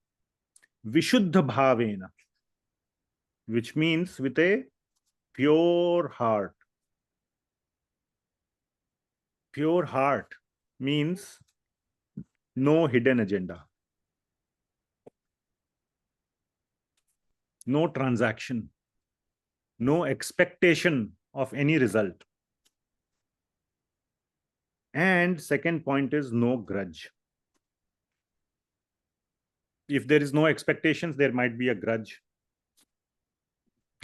Vishuddha bhavena, which means with a pure heart. Pure heart means no hidden agenda, no transaction, no expectation of any result. And second point is no grudge. If there is no expectations, there might be a grudge.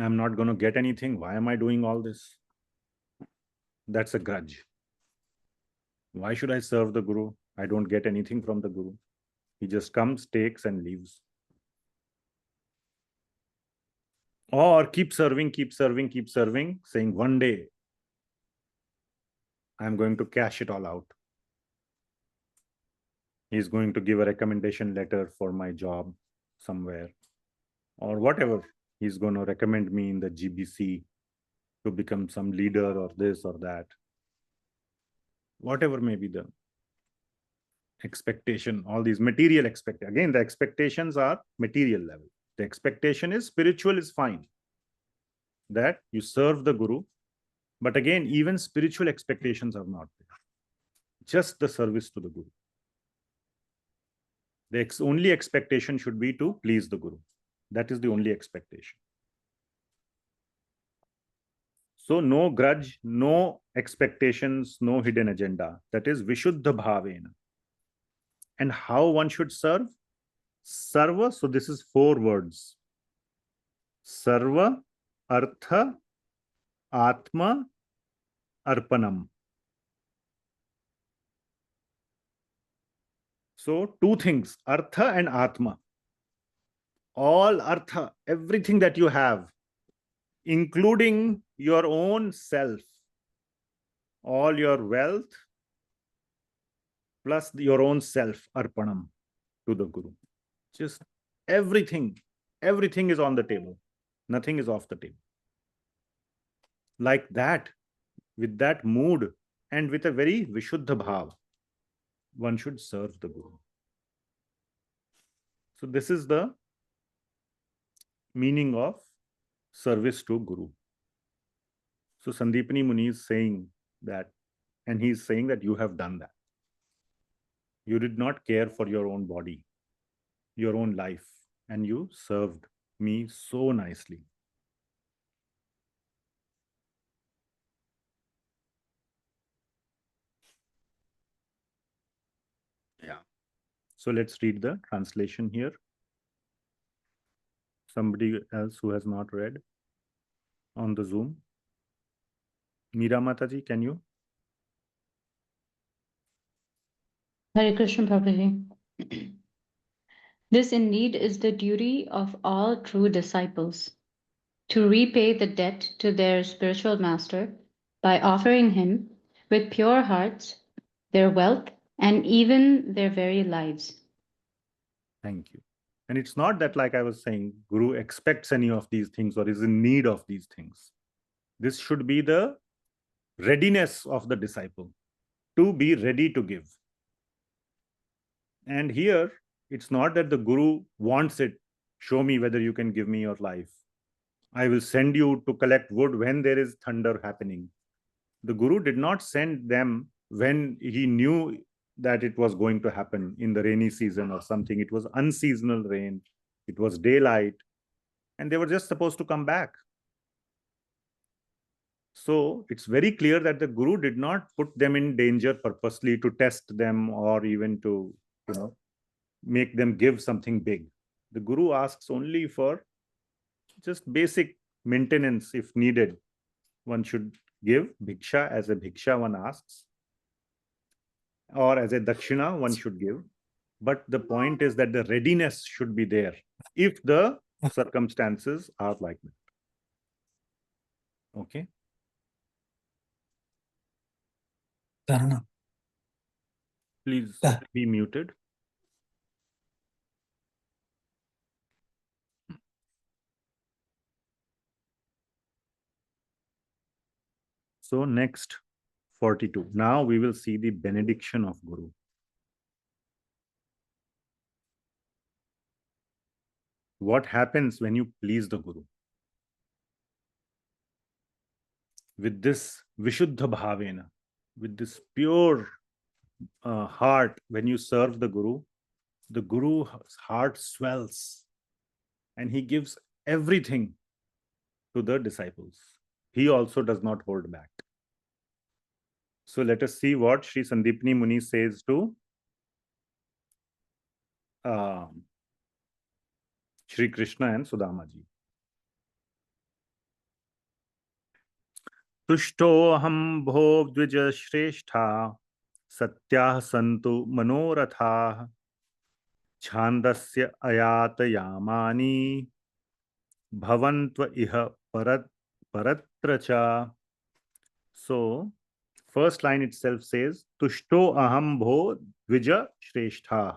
I'm not going to get anything. Why am I doing all this? That's a grudge. Why should I serve the Guru? I don't get anything from the Guru. He just comes, takes, and leaves. Or keep serving, saying one day I'm going to cash it all out. He's going to give a recommendation letter for my job somewhere. Or whatever. He's going to recommend me in the GBC to become some leader or this or that. Whatever may be the expectation, all these material expectations. Again, the expectations are material level. The expectation is spiritual is fine. that you serve the Guru. But again, even spiritual expectations are not there. Just the service to the Guru. The only expectation should be to please the Guru. That is the only expectation. So no grudge, no expectations, no hidden agenda. That is Vishuddha Bhavena. And how one should serve? Sarva, so this is 4 words. Sarva, Artha, Atma, Arpanam. So 2 things, Artha and Atma. All Artha, everything that you have, including your own self, all your wealth, plus your own self, Arpanam, to the Guru. Just everything is on the table. Nothing is off the table. Like that, with that mood and with a very Vishuddha Bhav, one should serve the Guru. So this is the meaning of service to Guru. So Sandipani Muni is saying that, and he is saying that you have done that. You did not care for your own body, your own life, and you served me so nicely. Yeah. So let's read the translation here. Somebody else who has not read on the Zoom. Meera Mataji, can you? Hare Krishna Prabhuji. This indeed is the duty of all true disciples, to repay the debt to their spiritual master by offering him with pure hearts their wealth and even their very lives. Thank you. And it's not that, like I was saying, Guru expects any of these things or is in need of these things. This should be the readiness of the disciple to be ready to give. And here, it's not that the Guru wants it. Show me whether you can give me your life. I will send you to collect wood when there is thunder happening. The Guru did not send them when he knew that it was going to happen in the rainy season or something. It was unseasonal rain. It was daylight. And they were just supposed to come back. So it's very clear that the Guru did not put them in danger purposely to test them or even to, make them give something big. The Guru asks only for just basic maintenance if needed. One should give bhiksha as a bhiksha one asks, or as a dakshina one should give. But the point is that the readiness should be there if the circumstances are like that. Okay. Karuna. Please be muted. So next, 42. Now we will see the benediction of Guru. What happens when you please the Guru? With this Vishuddha Bhavena, with this pure heart, when you serve the Guru's heart swells and he gives everything to the disciples. He also does not hold back. So let us see what Sri Sandipani Muni says to Sri Krishna and Sudāmā ji. Tushtoham bho dvija shrestha satyah santu manoratha chandasya ayatayamani bhavantva iha paratracha. So first line itself says Tushto aham bho dvija shrestha.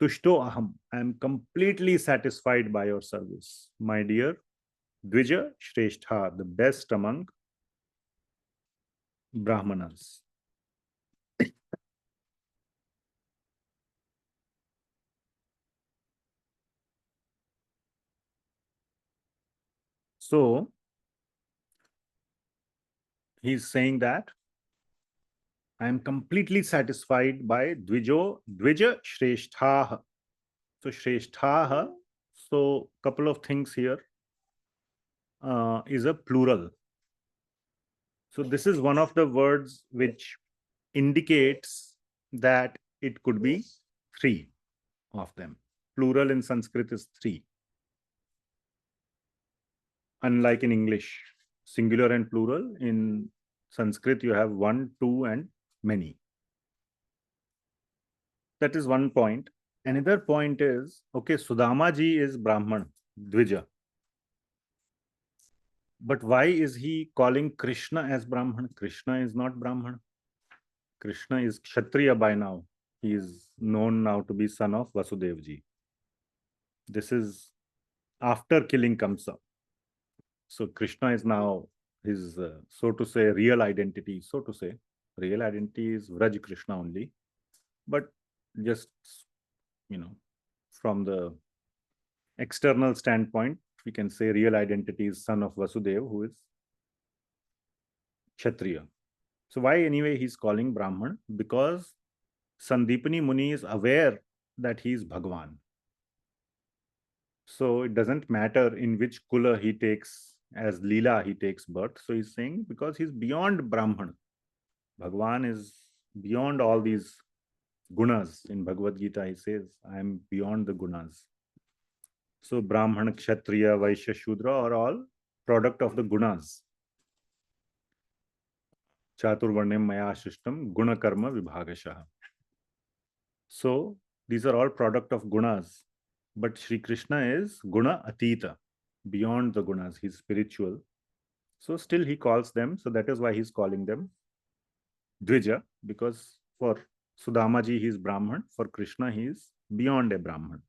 Tushto aham, I am completely satisfied by your service, my dear Dvija Shrestha, the best among Brahmanas. So he's saying that I am completely satisfied by Dvija Shresthaha. So Shresthaha, so couple of things here, is a plural. So this is one of the words which indicates that it could be three of them. Plural in Sanskrit is three. Unlike in English, singular and plural, in Sanskrit you have one, two, and many. That is one point. Another point is, okay, Sudama ji is Brahman, Dvija. But why is he calling Krishna as Brahman? Krishna is not Brahman. Krishna is Kshatriya by now. He is known now to be son of Vasudev ji. This is after killing Kamsa. So Krishna is now his, so to say, real identity. So to say, real identity is Vraj Krishna only. But just, from the external standpoint, we can say real identity is son of Vasudev, who is Kshatriya. So why anyway he's calling Brahman? Because Sandipani Muni is aware that he is Bhagwan. So it doesn't matter in which kula he takes, as lila he takes birth. So he's saying because he's beyond Brahman. Bhagwan is beyond all these gunas. In Bhagavad Gita he says, I am beyond the gunas. So Brahman, Kshatriya, Vaishya, Shudra are all product of the gunas. Chaturvarnem maya shishtam guna karma vibhagashaha. So these are all product of gunas. But Sri Krishna is guna atita, beyond the gunas. He's spiritual. So still he calls them. So that is why he's calling them Dvija, because for Sudama ji he is Brahman. For Krishna he is beyond a Brahman.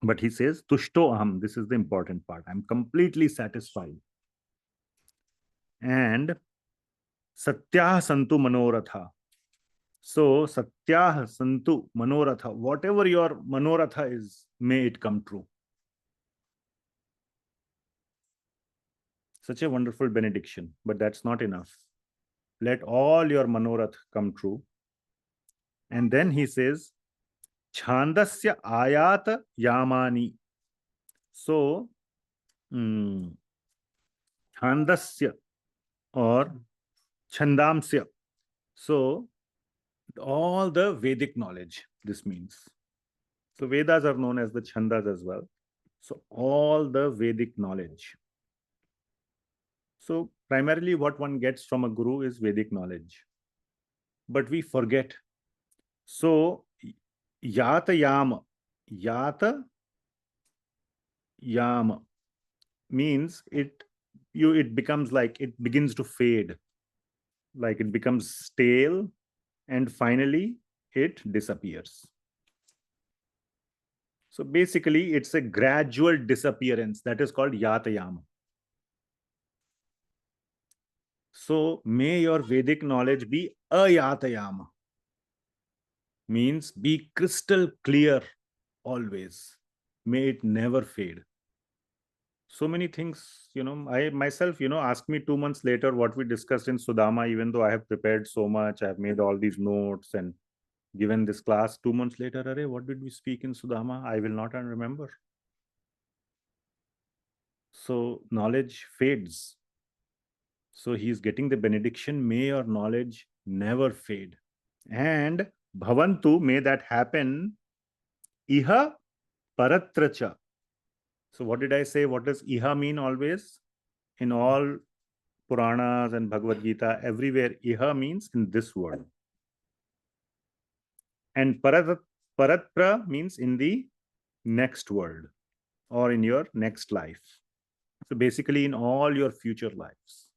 But he says, Tushto aham. This is the important part. I'm completely satisfied. And Satyah Santu Manoratha. So Satyah Santu Manoratha. Whatever your Manoratha is, may it come true. Such a wonderful benediction. But that's not enough. Let all your Manorath come true. And then he says, Chandasya ayata yamani. So, Chandasya or Chandamsya. So, all the Vedic knowledge, this means. So, Vedas are known as the Chandas as well. So, all the Vedic knowledge. So, primarily what one gets from a guru is Vedic knowledge. But we forget. So, Yata Yama. Yata Yama means it becomes like, it begins to fade. Like it becomes stale and finally it disappears. So basically it's a gradual disappearance that is called Yatayama. So may your Vedic knowledge be ayatayama. Means be crystal clear always. May it never fade. So many things, I myself, ask me 2 months later what we discussed in Sudama, even though I have prepared so much, I have made all these notes and given this class. 2 months later, Arey, what did we speak in Sudama? I will not remember. So knowledge fades. So he is getting the benediction, may your knowledge never fade. And bhavantu, may that happen, iha paratracha. So what did I say? What does iha mean always? In all Puranas and Bhagavad Gita, everywhere iha means in this world. And paratra means in the next world or in your next life. So basically in all your future lives.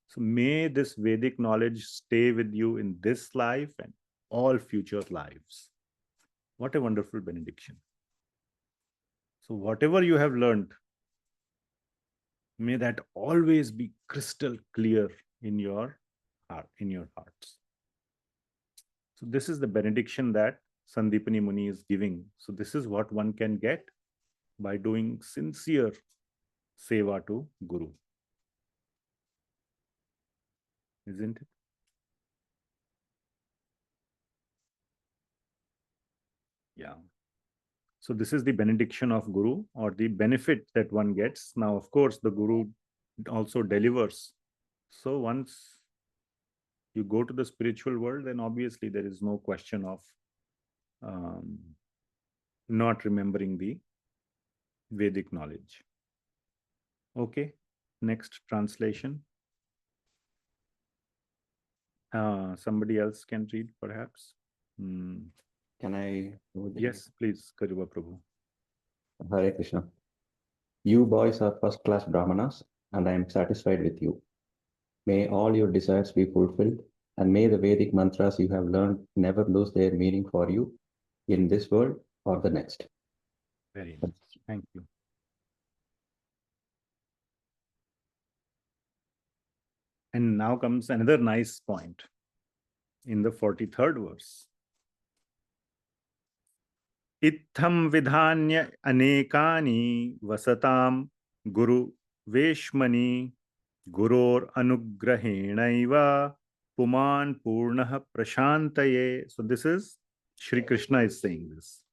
So may this Vedic knowledge stay with you in this life and all future lives. What a wonderful benediction. So whatever you have learned, may that always be crystal clear in your heart, in your hearts. So this is the benediction that Sandipani Muni is giving. So this is what one can get by doing sincere sewa to Guru. isn't it? Yeah. So this is the benediction of Guru, or the benefit that one gets. Now, of course, the Guru also delivers. So once you go to the spiritual world, then obviously there is no question of not remembering the Vedic knowledge. Okay, next translation. Somebody else can read, perhaps. Can I? Yes, please, Karuva Prabhu. Hare Krishna. You boys are first-class Brahmanas, and I am satisfied with you. May all your desires be fulfilled, and may the Vedic mantras you have learned never lose their meaning for you in this world or the next. Very nice. Thank you. And now comes another nice point in the 43rd verse. Itham vidhanya anekani vasatam guru veshmani guror anugrahenaiva puman purnah prashantaye. So this is Sri Krishna is saying this.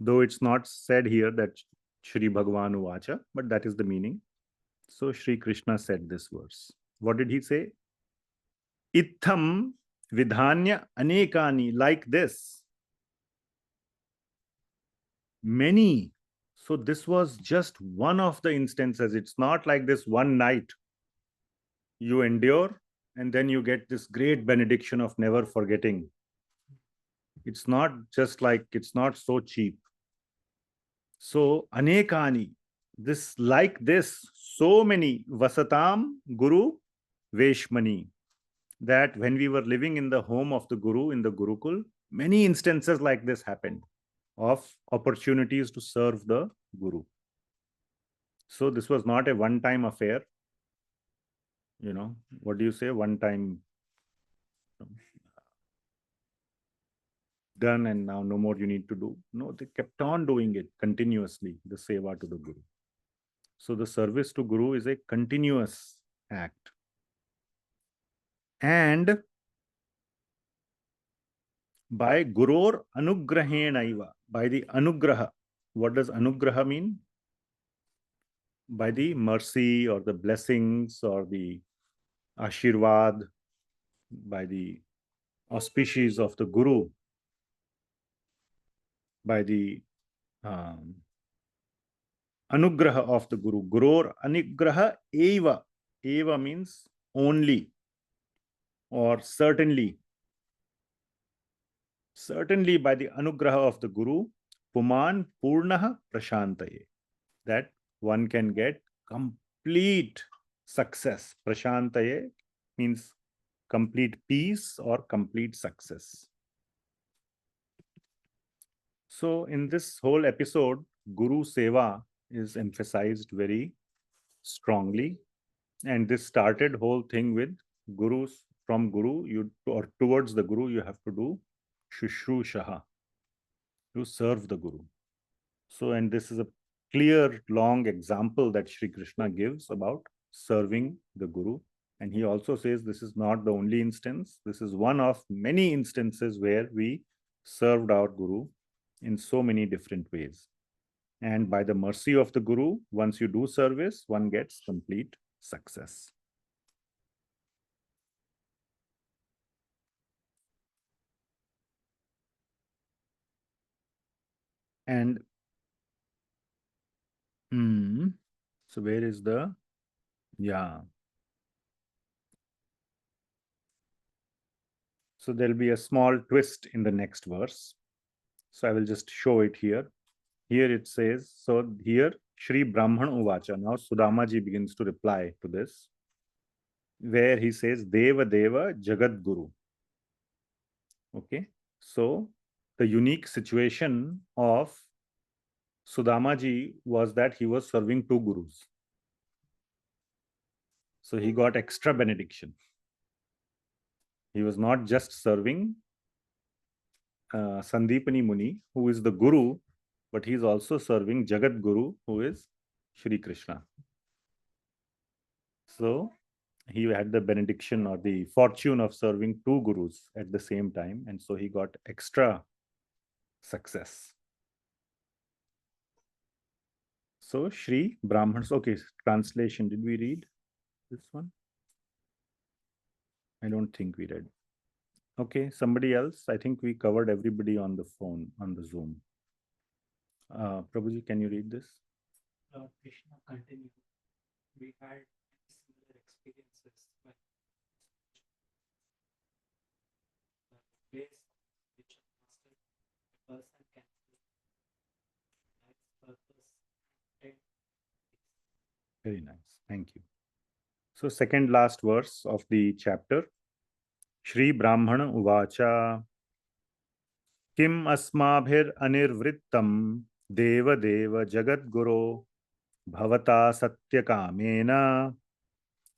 Though it's not said here that Shri Bhagavan Uvacha, but that is the meaning. So Sri Krishna said this verse. What did he say? Itham vidhanya anekani, like this. Many. So this was just one of the instances. It's not like this one night you endure and then you get this great benediction of never forgetting. It's not just like, it's not so cheap. So anekani, this like this, so many vasatam guru veshmani, that when we were living in the home of the Guru, in the Gurukul, many instances like this happened of opportunities to serve the Guru. So this was not a one-time affair. You know, what do you say? One time done and now no more you need to do. No, they kept on doing it continuously, the sewa to the Guru. So the service to Guru is a continuous act. And by Guror Anugrahenaiva, by the Anugraha. What does Anugraha mean? By the mercy or the blessings or the Ashirvad, by the auspices of the Guru, by the Anugraha of the Guru. Guror Anugraha Eva. Eva means only or certainly. Certainly by the Anugraha of the Guru, Puman Purnaha Prashantaye, that one can get complete success. Prashantaye means complete peace or complete success. So in this whole episode, Guru-seva is emphasized very strongly. And this started whole thing with Gurus. From Guru, or towards the Guru, you have to do Shushrushaha, to serve the Guru. So, and this is a clear, long example that Sri Krishna gives about serving the Guru. And he also says this is not the only instance. This is one of many instances where we served our Guru in so many different ways. And by the mercy of the Guru, once you do service, one gets complete success. And so where is the, so there'll be a small twist in the next verse. So I will just show it here. Here it says, so here Sri Brahman Uvacha. Now Sudama ji begins to reply to this, where he says Deva Deva Jagat Guru. Okay, so the unique situation of Sudama ji was that he was serving two Gurus. So he got extra benediction. He was not just serving Sandipani Muni, who is the Guru, but he is also serving Jagat Guru, who is Sri Krishna. So he had the benediction or the fortune of serving two gurus at the same time, and so he got extra success. So Sri Brahmanas, okay, translation, did we read this one? I don't think we read. Okay, somebody else? I think we covered everybody on the phone, on the Zoom. Prabhuji, can you read this? Lord Krishna continued. We had similar experiences when the ways which master a person can see life's purpose and Very nice. Thank you. So second last verse of the chapter. Sri Brahmaṇa Uvacha Kim asmabhir anirvrittam deva deva jagat guru bhavata satya kamena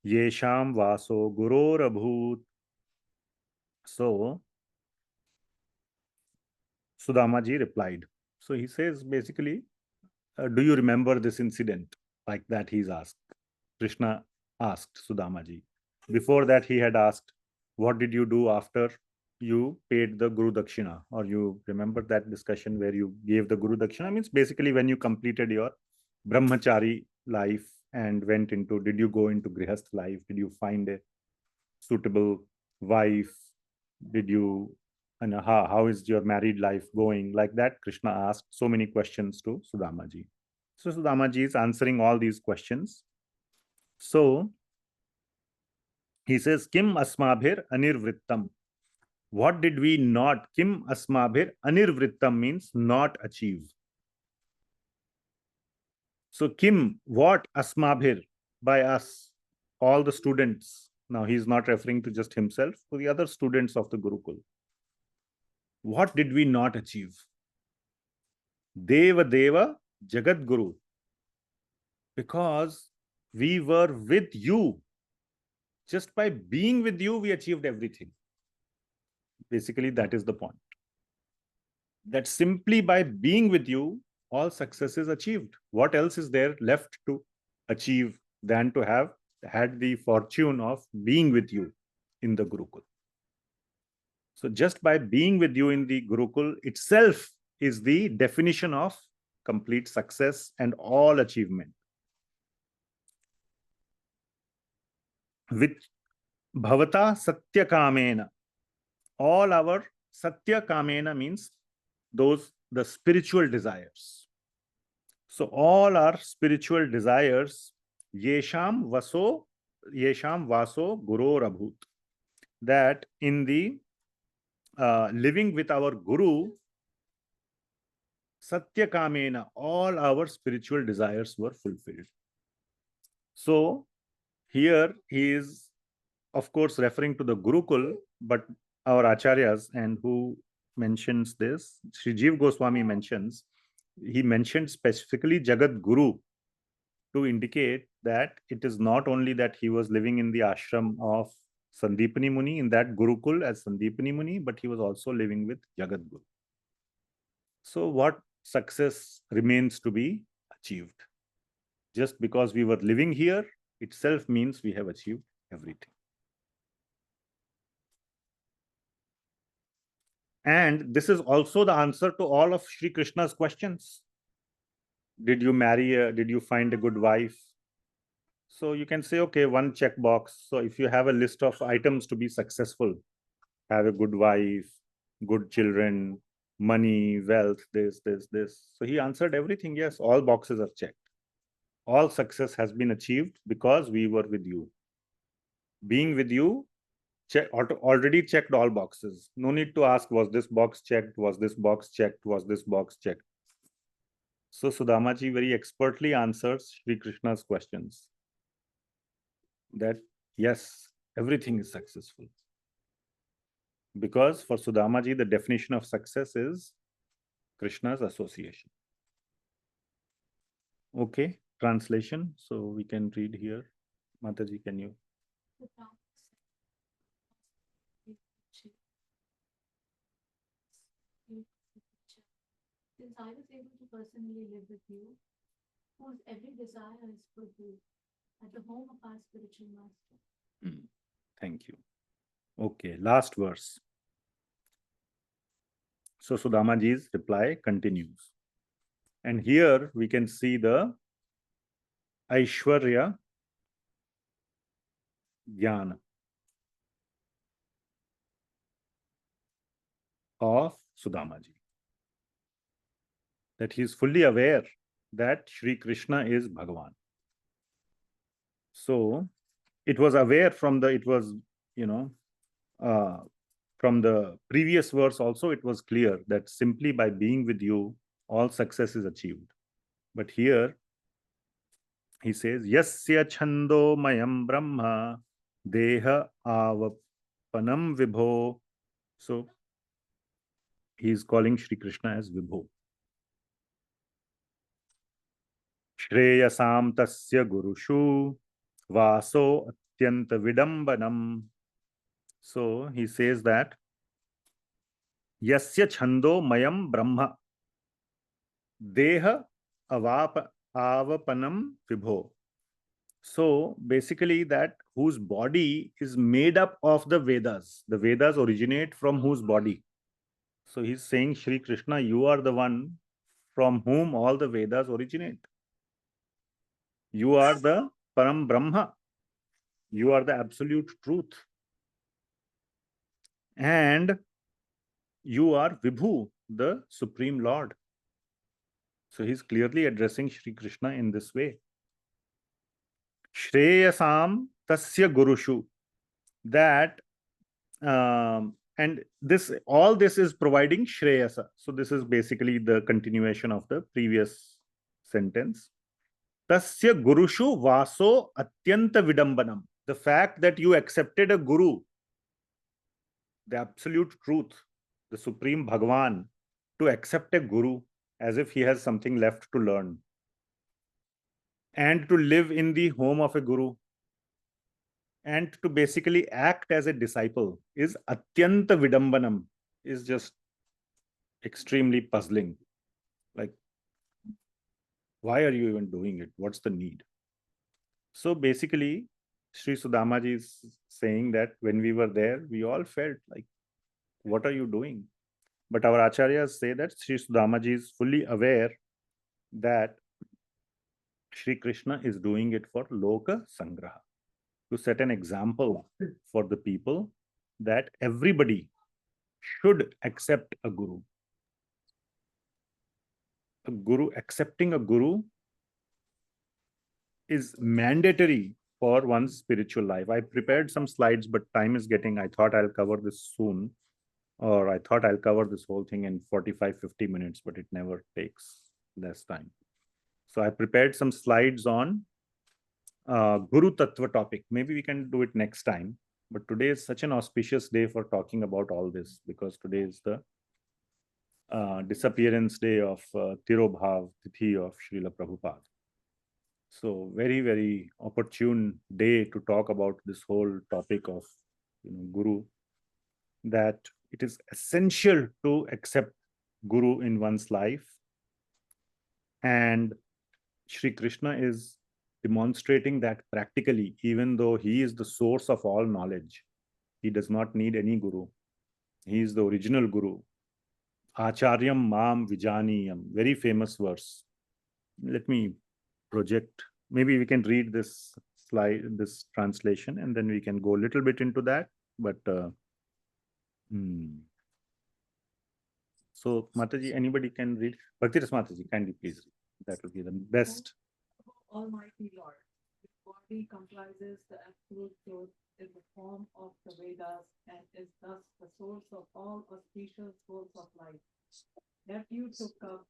yesham vaso gurorabhut. So Sudama ji replied. So he says basically, do you remember this incident? Like that he's asked. Krishna asked Sudama ji. Before that he had asked, what did you do after you paid the Guru Dakshina? Or you remember that discussion where you gave the Guru Dakshina? Means basically when you completed your Brahmachari life and went into, did you go into Grihastha life? Did you find a suitable wife? Did you, and how is your married life going? Like that, Krishna asked so many questions to Sudama ji. So Sudama ji is answering all these questions. So he says, Kim asmabhir anirvrittam. What did we not? Kim asmabhir anirvrittam means not achieve. So Kim, what asmabhir, by us, all the students. Now he is not referring to just himself, to the other students of the Gurukul. What did we not achieve? Deva Deva Jagat Guru. Because we were with you. Just by being with you, we achieved everything. Basically, that is the point. That simply by being with you, all success is achieved. What else is there left to achieve than to have had the fortune of being with you in the Gurukul? So just by being with you in the Gurukul itself is the definition of complete success and all achievement. With bhavata satya kamena, all our satya kamena means the spiritual desires. So all our spiritual desires, yesham vaso gurorabhut, that in the living with our Guru, satya kamena, all our spiritual desires were fulfilled. So here he is, of course, referring to the Gurukul, but our acaryas, and who mentions this, Sri Jiva Goswami mentions, he mentioned specifically Jagat Guru to indicate that it is not only that he was living in the ashram of Sandipani Muni, in that Gurukul as Sandipani Muni, but he was also living with Jagat Guru. So what success remains to be achieved? Just because we were living here itself means we have achieved everything. And this is also the answer to all of Sri Krishna's questions. Did you marry? Did you find a good wife? So you can say, okay, one checkbox. So if you have a list of items to be successful, have a good wife, good children, money, wealth, this. So he answered everything. Yes, all boxes are checked. All success has been achieved because we were with you. Being with you, already checked all boxes. No need to ask, was this box checked? Was this box checked? Was this box checked? So Sudama ji very expertly answers Sri Krishna's questions. That yes, everything is successful. Because for Sudama ji, the definition of success is Krishna's association. Okay, translation. So we can read here. Mataji, can you? Since I was able to personally live with you, whose every desire is fulfilled at the home of our spiritual master, Thank you. Okay, last verse. So Sudama ji's reply continues. And here we can see the Aishwarya Jnana of Sudama ji. That he is fully aware that Sri Krishna is Bhagavan. So it was aware from the, from the previous verse also, it was clear that simply by being with you, all success is achieved. But here he says, Yasya chando mayam brahma deha avapanam vibho. So he is calling Sri Krishna as Vibho. Shreyasam tasya gurushu vaso atyanta vidambanam. So he says that Yasya chando mayam brahma deha avapanam vibho. So basically that whose body is made up of the Vedas. The Vedas originate from whose body? So he's saying, Sri Krishna, you are the one from whom all the Vedas originate. You are the Param Brahma. You are the absolute truth. And you are Vibhu, the Supreme Lord. So he's clearly addressing Sri Krishna in this way. Shreyasam tasya gurushu. That and this, all this is providing Shreyasa. So this is basically the continuation of the previous sentence. Tasya gurushu vaso atyanta vidambanam. The fact that you accepted a guru, the absolute truth, the supreme Bhagavan, to accept a guru as if he has something left to learn, and to live in the home of a guru, and to basically act as a disciple is atyanta vidambanam, is just extremely puzzling. Like, why are you even doing it? What's the need? So basically, Sri Sudama ji is saying that when we were there, we all felt like, what are you doing? But our acaryas say that Sri Sudama ji is fully aware that Sri Krishna is doing it for Loka Sangraha, to set an example for the people that everybody should accept a guru. Accepting a guru is mandatory for one's spiritual life. I prepared some slides, but time is getting, I thought I'll cover this soon, or I thought I'll cover this whole thing in 45-50 minutes, but it never takes less time. So I prepared some slides on Guru Tattva topic. Maybe we can do it next time. But today is such an auspicious day for talking about all this, because today is the disappearance day of Tirobhav Tithi of Srila Prabhupada. So very, very opportune day to talk about this whole topic of Guru, that it is essential to accept Guru in one's life. And Sri Krishna is demonstrating that practically, even though he is the source of all knowledge. He does not need any guru. He is the original guru. Acharyam mam vijaniyam. Very famous verse. Let me project. Maybe we can read this slide, this translation, and then we can go a little bit into that. But so Mataji, anybody can read? Bhakti-Ras Mataji, kindly please read. That would be the best. Almighty Lord, his body comprises the absolute truth in the form of the Vedas and is thus the source of all auspicious goals of life. That you took up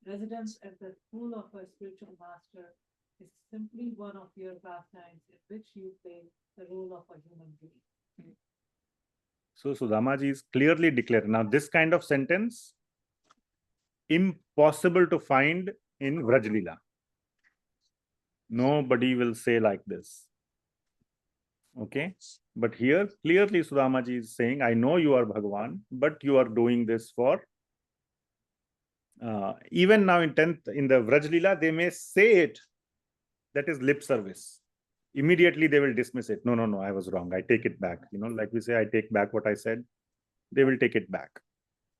residence at the school of a spiritual master is simply one of your pastimes in which you play the role of a human being. So Sudama ji is clearly declared. Now this kind of sentence, impossible to find in Vraj Lila. Nobody will say like this. Okay. But here clearly Sudama ji is saying, I know you are Bhagavan, but you are doing this for even now in 10th, in the Vraj Lila, they may say it, that is lip service. immediately they will dismiss it. No, I was wrong. I take it back. Like we say, I take back what I said. They will take it back.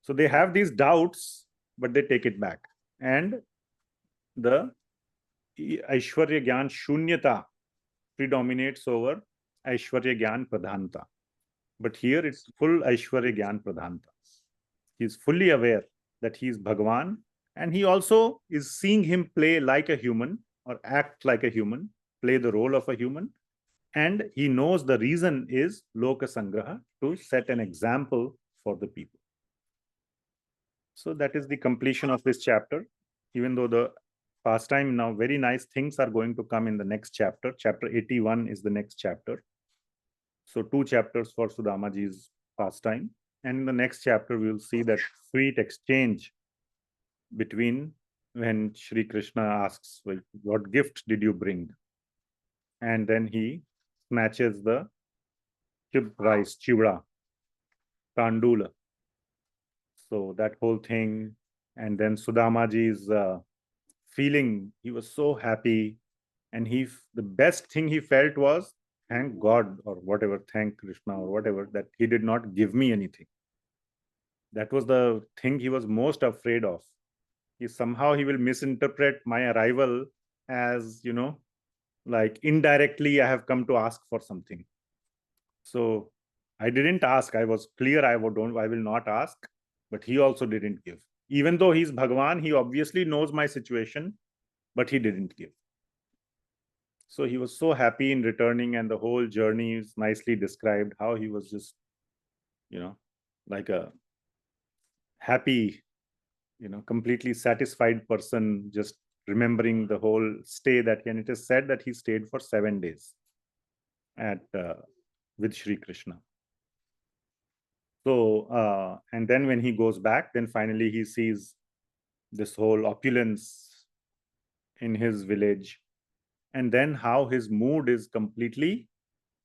So they have these doubts, but they take it back. And the Aishwarya Gyan Shunyata predominates over Aishwarya Gyan Pradhanta. But here it's full Aishwarya Gyan Pradhanta. He is fully aware that he is Bhagavan, and he also is seeing him play like a human or act like a human, play the role of a human. And he knows the reason is Loka Sangraha, to set an example for the people. So that is the completion of this chapter. Even though the pastime now, very nice things are going to come in the next chapter. Chapter 81 is the next chapter. So 2 chapters for Sudama ji's pastime. And in the next chapter, we will see that sweet exchange between when Sri Krishna asks, well, what gift did you bring? And then he snatches the rice, chivda, tandula. So that whole thing. And then Sudama ji's feeling, he was so happy. And the best thing he felt was, thank God or whatever, thank Krishna or whatever, that he did not give me anything. That was the thing he was most afraid of. Somehow he will misinterpret my arrival as, like indirectly I have come to ask for something. So I didn't ask. I was clear I will not ask, but he also didn't give. Even though he's Bhagavan, he obviously knows my situation, but he didn't give. So he was so happy in returning, and the whole journey is nicely described, how he was just, like a happy, completely satisfied person, just remembering the whole stay and it is said that he stayed for 7 days with Sri Krishna. So, and then when he goes back, then finally he sees this whole opulence in his village, and then how his mood is completely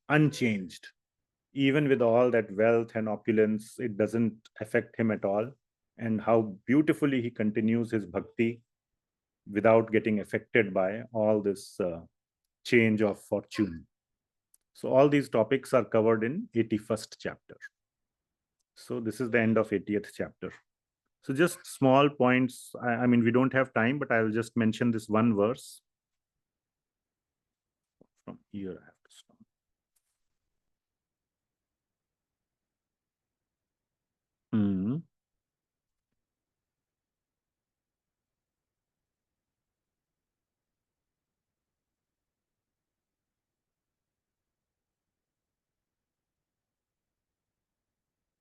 unchanged. Even with all that wealth and opulence, it doesn't affect him at all. And how beautifully he continues his bhakti without getting affected by all this change of fortune. So all these topics are covered in 81st chapter. So this is the end of 80th chapter. So just small points. I mean, we don't have time, but I will just mention this one verse. From here I have to stop.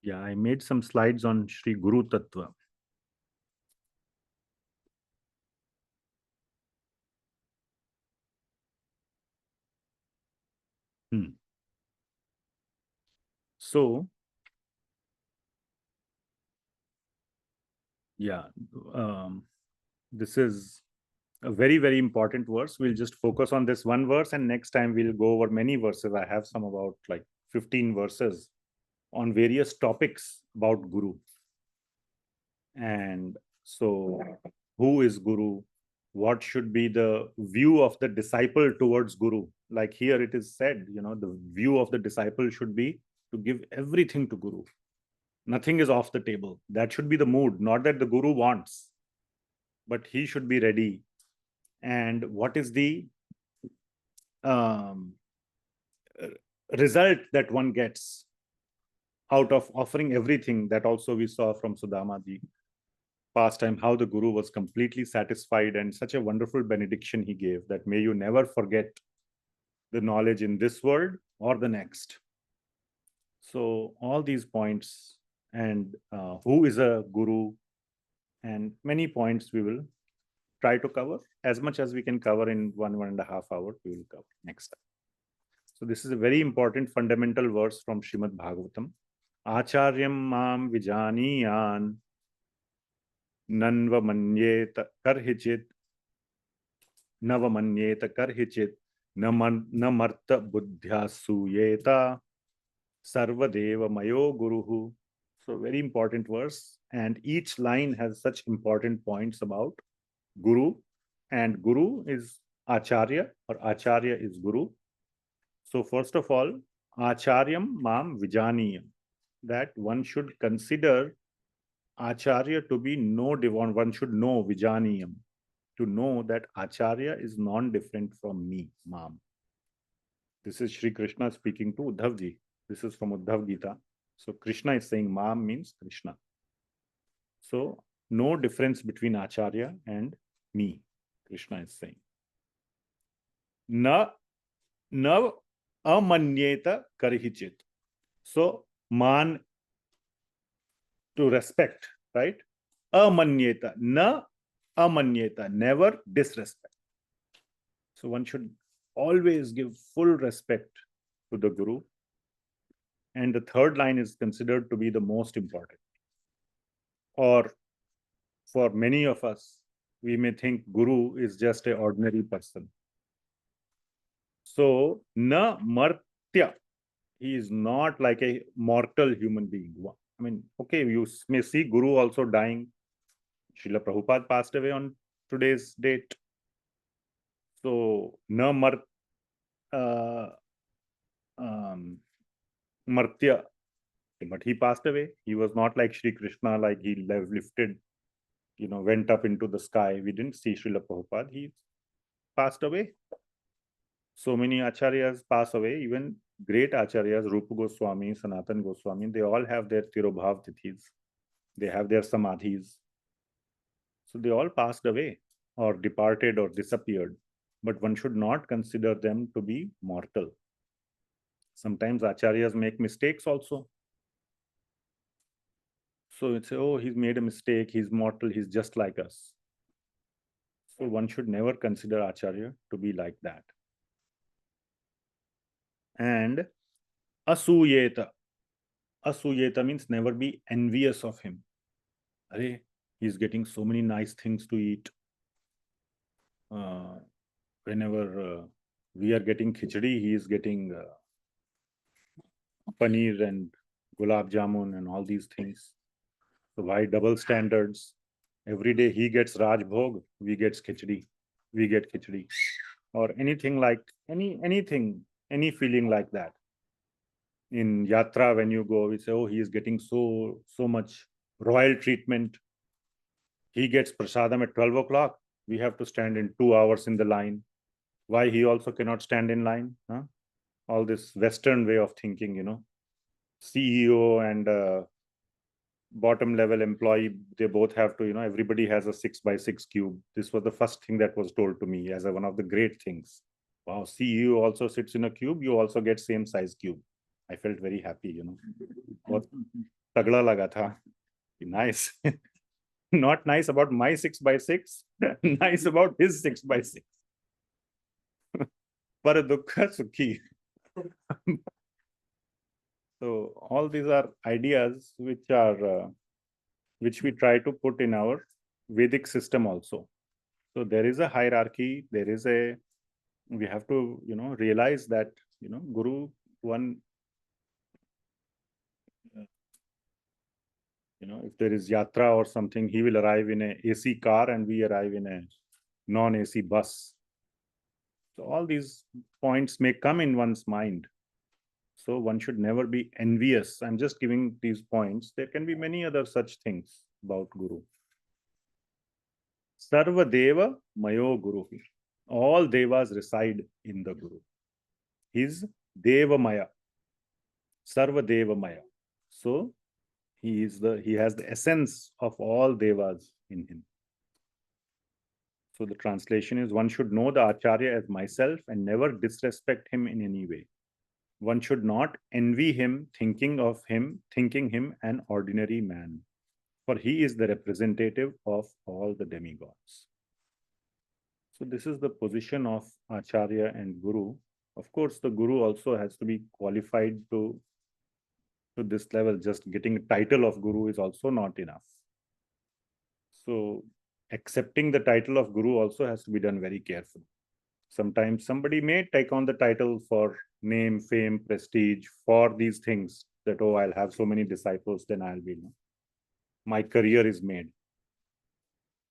Yeah, I made some slides on Sri Guru Tattva. So, yeah, this is a very, very important verse. We'll just focus on this one verse, and next time we'll go over many verses. I have some about like 15 verses on various topics about Guru. And so, who is Guru? What should be the view of the disciple towards Guru? Like here it is said, the view of the disciple should be to give everything to Guru. Nothing is off the table. That should be the mood, not that the Guru wants, but he should be ready. And what is the result that one gets out of offering everything? That also we saw from Sudama ji pastime, how the Guru was completely satisfied, and such a wonderful benediction he gave, that may you never forget the knowledge in this world or the next. So all these points, and who is a Guru, and many points we will try to cover. As much as we can cover in 1.5 hours, we will cover next time. So this is a very important fundamental verse from Śrīmad-Bhāgavatam. Acharyam mam vijaniyan nanva manyeta karhichit nava manyeta karhichit namarta buddhya suyeta sarvadeva mayo guruhu. So very important verse, and each line has such important points about Guru, and Guru is Acharya, or Acharya is Guru, So first of all, Acharyam Mam Vijaniyam, that one should consider Acharya to be no divine. One should know Vijaniyam, to know that Acharya is non-different from me, Mam. This is Sri Krishna speaking to Uddhavji. This is from Uddhav Gita. So Krishna is saying Mam means Krishna. So no difference between Acharya and me, Krishna is saying. Na amanyeta karihichit. So man, to respect, right? Amanyeta, na amanyeta, never disrespect. So one should always give full respect to the Guru. And the third line is considered to be the most important. Or for many of us, we may think Guru is just an ordinary person. So, na martya, he is not like a mortal human being. I mean, okay, you may see Guru also dying. Srila Prabhupada passed away on today's date. So, na martya, but he passed away. He was not like Sri Krishna, like he lifted, went up into the sky. We didn't see Srila Prabhupada. He passed away. So many acharyas pass away, even great acharyas, Rupa Goswami, Sanatan Goswami, they all have their Tirobhav Tithis. They have their Samadhis. So they all passed away or departed or disappeared. But one should not consider them to be mortal. Sometimes acharyas make mistakes also. So it's, oh, he's made a mistake, he's mortal, he's just like us. So one should never consider acharya to be like that. And asuyeta. Asuyeta means never be envious of him. Arey, he's getting so many nice things to eat. Whenever we are getting khichdi, he is getting paneer and gulab jamun and all these things. So why double standards? Every day he gets Raj Bhog, we get khichdi. We get khichdi. Or anything like, anything, any feeling like that. In yatra, when you go, we say, oh, he is getting so much royal treatment. He gets prasadam at 12 o'clock. We have to stand in 2 hours in the line. Why he also cannot stand in line? Huh? All this Western way of thinking, CEO and bottom level employee, they both have to, everybody has a 6x6 cube. This was the first thing that was told to me as one of the great things. Wow, CEO also sits in a cube, you also get same size cube. I felt very happy, Bahut tagda laga tha. Nice. Not nice about my 6x6, nice about his 6x6. Par dukha sukhi. So all these are ideas which we try to put in our Vedic system also. So there is a hierarchy, we have to, realize that, Guru, if there is yatra or something, he will arrive in a AC car and we arrive in a non-AC bus. So all these points may come in one's mind. So one should never be envious. I'm just giving these points. There can be many other such things about Guru. Sarva Deva Mayo Guru. All Devas reside in the Guru. He's Deva Maya. Sarva Deva Maya. So he has the essence of all Devas in him. So the translation is, one should know the Acharya as myself and never disrespect him in any way. One should not envy him, thinking him an ordinary man, for he is the representative of all the demigods. So this is the position of Acharya and Guru. Of course, the Guru also has to be qualified to this level. Just getting a title of Guru is also not enough. So accepting the title of Guru also has to be done very carefully. Sometimes somebody may take on the title for name, fame, prestige, for these things, that, oh, I'll have so many disciples, then I'll be, my career is made.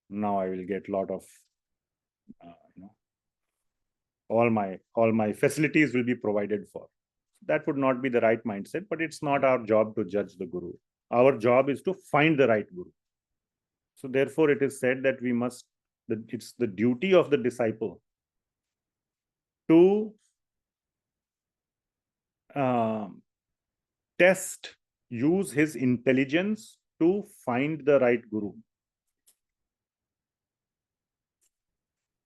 Now I will get a lot of, all my facilities will be provided for. That would not be the right mindset, but it's not our job to judge the Guru. Our job is to find the right Guru. So therefore it is said that it's the duty of the disciple to use his intelligence to find the right Guru.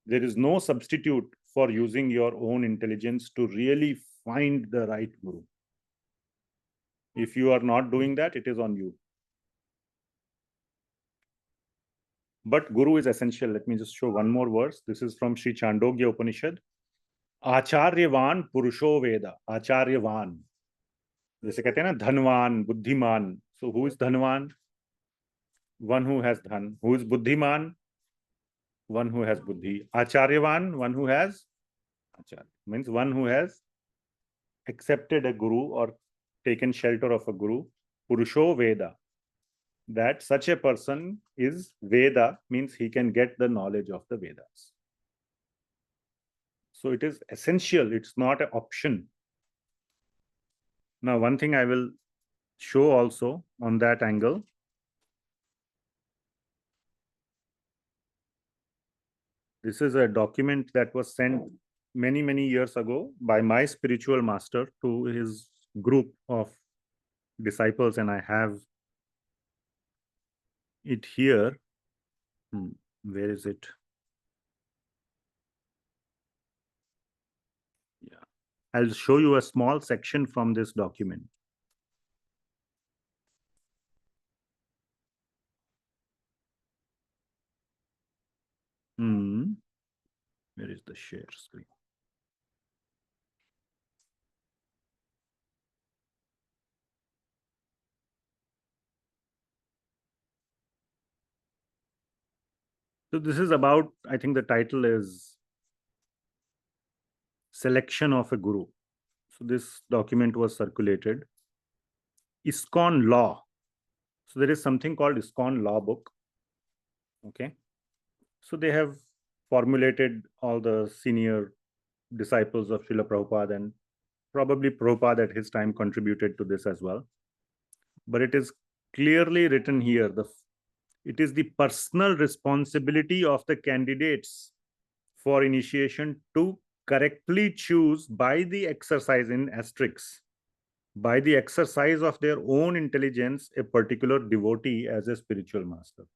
There is no substitute for using your own intelligence to really find the right Guru. If you are not doing that, it is on you. But Guru is essential. Let me just show one more verse. This is from Sri Candogya Upanisad. Acharyavan Purusho Veda. Acharyavan. जैसे कहते हैं ना धनवान, बुद्धिमान. So who is dhanwan? One who has dhan. Who is buddhiman? One who has buddhi. Acharyavan, one who has acharya. Means one who has accepted a guru or taken shelter of a guru. Purusho Veda. That such a person is Veda, means he can get the knowledge of the Vedas. So it is essential. It's not an option. Now, one thing I will show also on that angle. This is a document that was sent many, many years ago by my spiritual master to his group of disciples, and I have it here. Where is it? Yeah, I'll show you a small section from this document. Where is the share screen? So this is about, I think the title is Selection of a Guru. So this document was circulated. ISKCON Law. So there is something called ISKCON Law Book. Okay. So they have formulated all the senior disciples of Srila Prabhupada, and probably Prabhupada at his time contributed to this as well. But it is clearly written here, it is the personal responsibility of the candidates for initiation to correctly choose by the exercise, in asterisks, by the exercise of their own intelligence, a particular devotee as a spiritual master.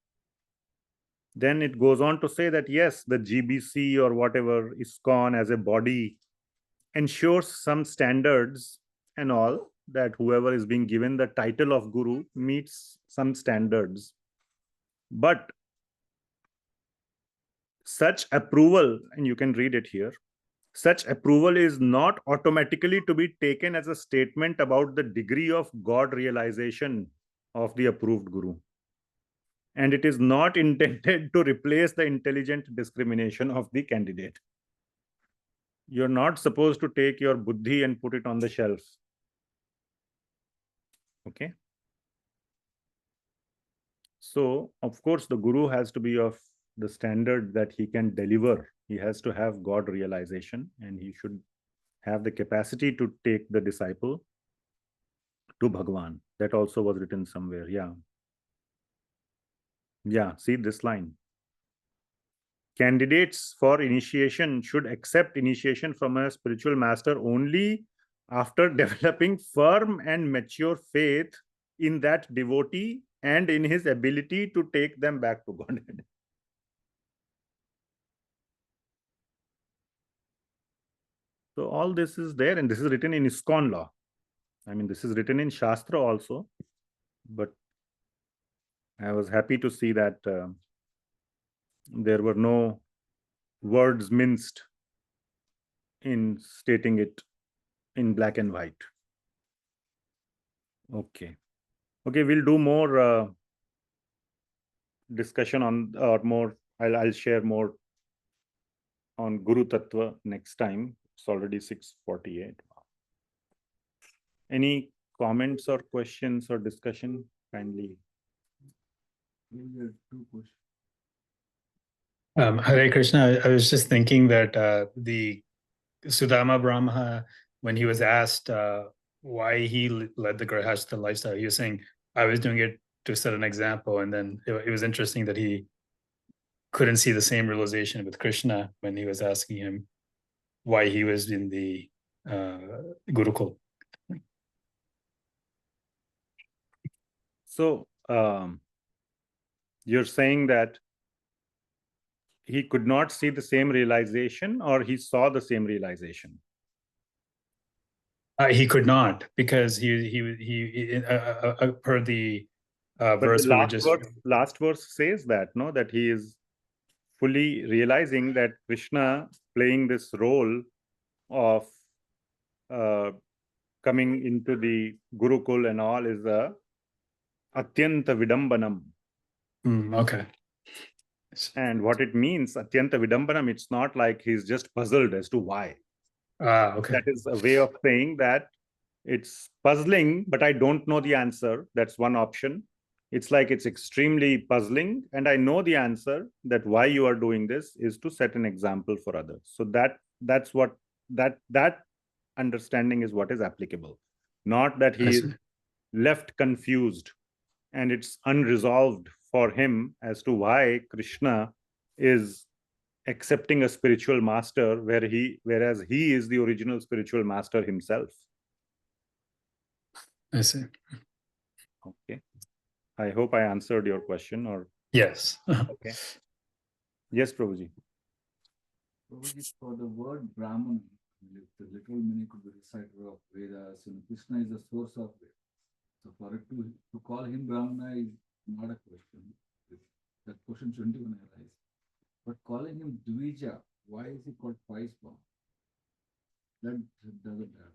Then it goes on to say that yes, the GBC or whatever, ISKCON as a body ensures some standards and all, that whoever is being given the title of Guru meets some standards. But such approval, and you can read it here, such approval is not automatically to be taken as a statement about the degree of God realization of the approved Guru. And it is not intended to replace the intelligent discrimination of the candidate. You're not supposed to take your buddhi and put it on the shelf. Okay. So, of course, the Guru has to be of the standard that he can deliver. He has to have God realization, and he should have the capacity to take the disciple to Bhagavan. That also was written somewhere. Yeah. Yeah, see this line. Candidates for initiation should accept initiation from a spiritual master only after developing firm and mature faith in that devotee and in his ability to take them back to Godhead. So all this is there, and this is written in ISKCON law. I mean, this is written in Shastra also, but I was happy to see that there were no words minced in stating it in black and white. Okay. Okay, we'll do more discussion on, or more, I'll share more on Guru Tattva next time. It's already 6:48. Any comments or questions or discussion? Kindly. Hare Krishna, I was just thinking that the Sudama Brahmaṇa, when he was asked why he led the Grihastha lifestyle, he was saying, I was doing it to set an example. And then it was interesting that he couldn't see the same realization with Krishna when he was asking him why he was in the Gurukul. So you're saying that he could not see the same realization, or he saw the same realization? He could not, because he per the verse we were just. Last verse says that, no, that he is fully realizing that Krishna playing this role of coming into the Gurukul and all is a atyanta vidambanam. Okay. And what it means, atyanta vidambanam, it's not like he's just puzzled as to why. Okay. That is a way of saying that it's puzzling, but I don't know the answer. That's one option. It's like it's extremely puzzling, and I know the answer, that why you are doing this is to set an example for others. So that's what that understanding is what is applicable. Not that he is left confused and it's unresolved for him as to why Krishna is accepting a spiritual master whereas he is the original spiritual master himself. I see. Okay. I hope I answered your question, or yes. Okay. Yes, Prabhuji. Prabhuji, for the word Brahman, the literal meaning could be reciter of Vedas, and Krishna is the source of it. So for it to call him Brahmana is not a question. That question shouldn't even arise. But calling him Dvija, why is he called twice born? That doesn't add up.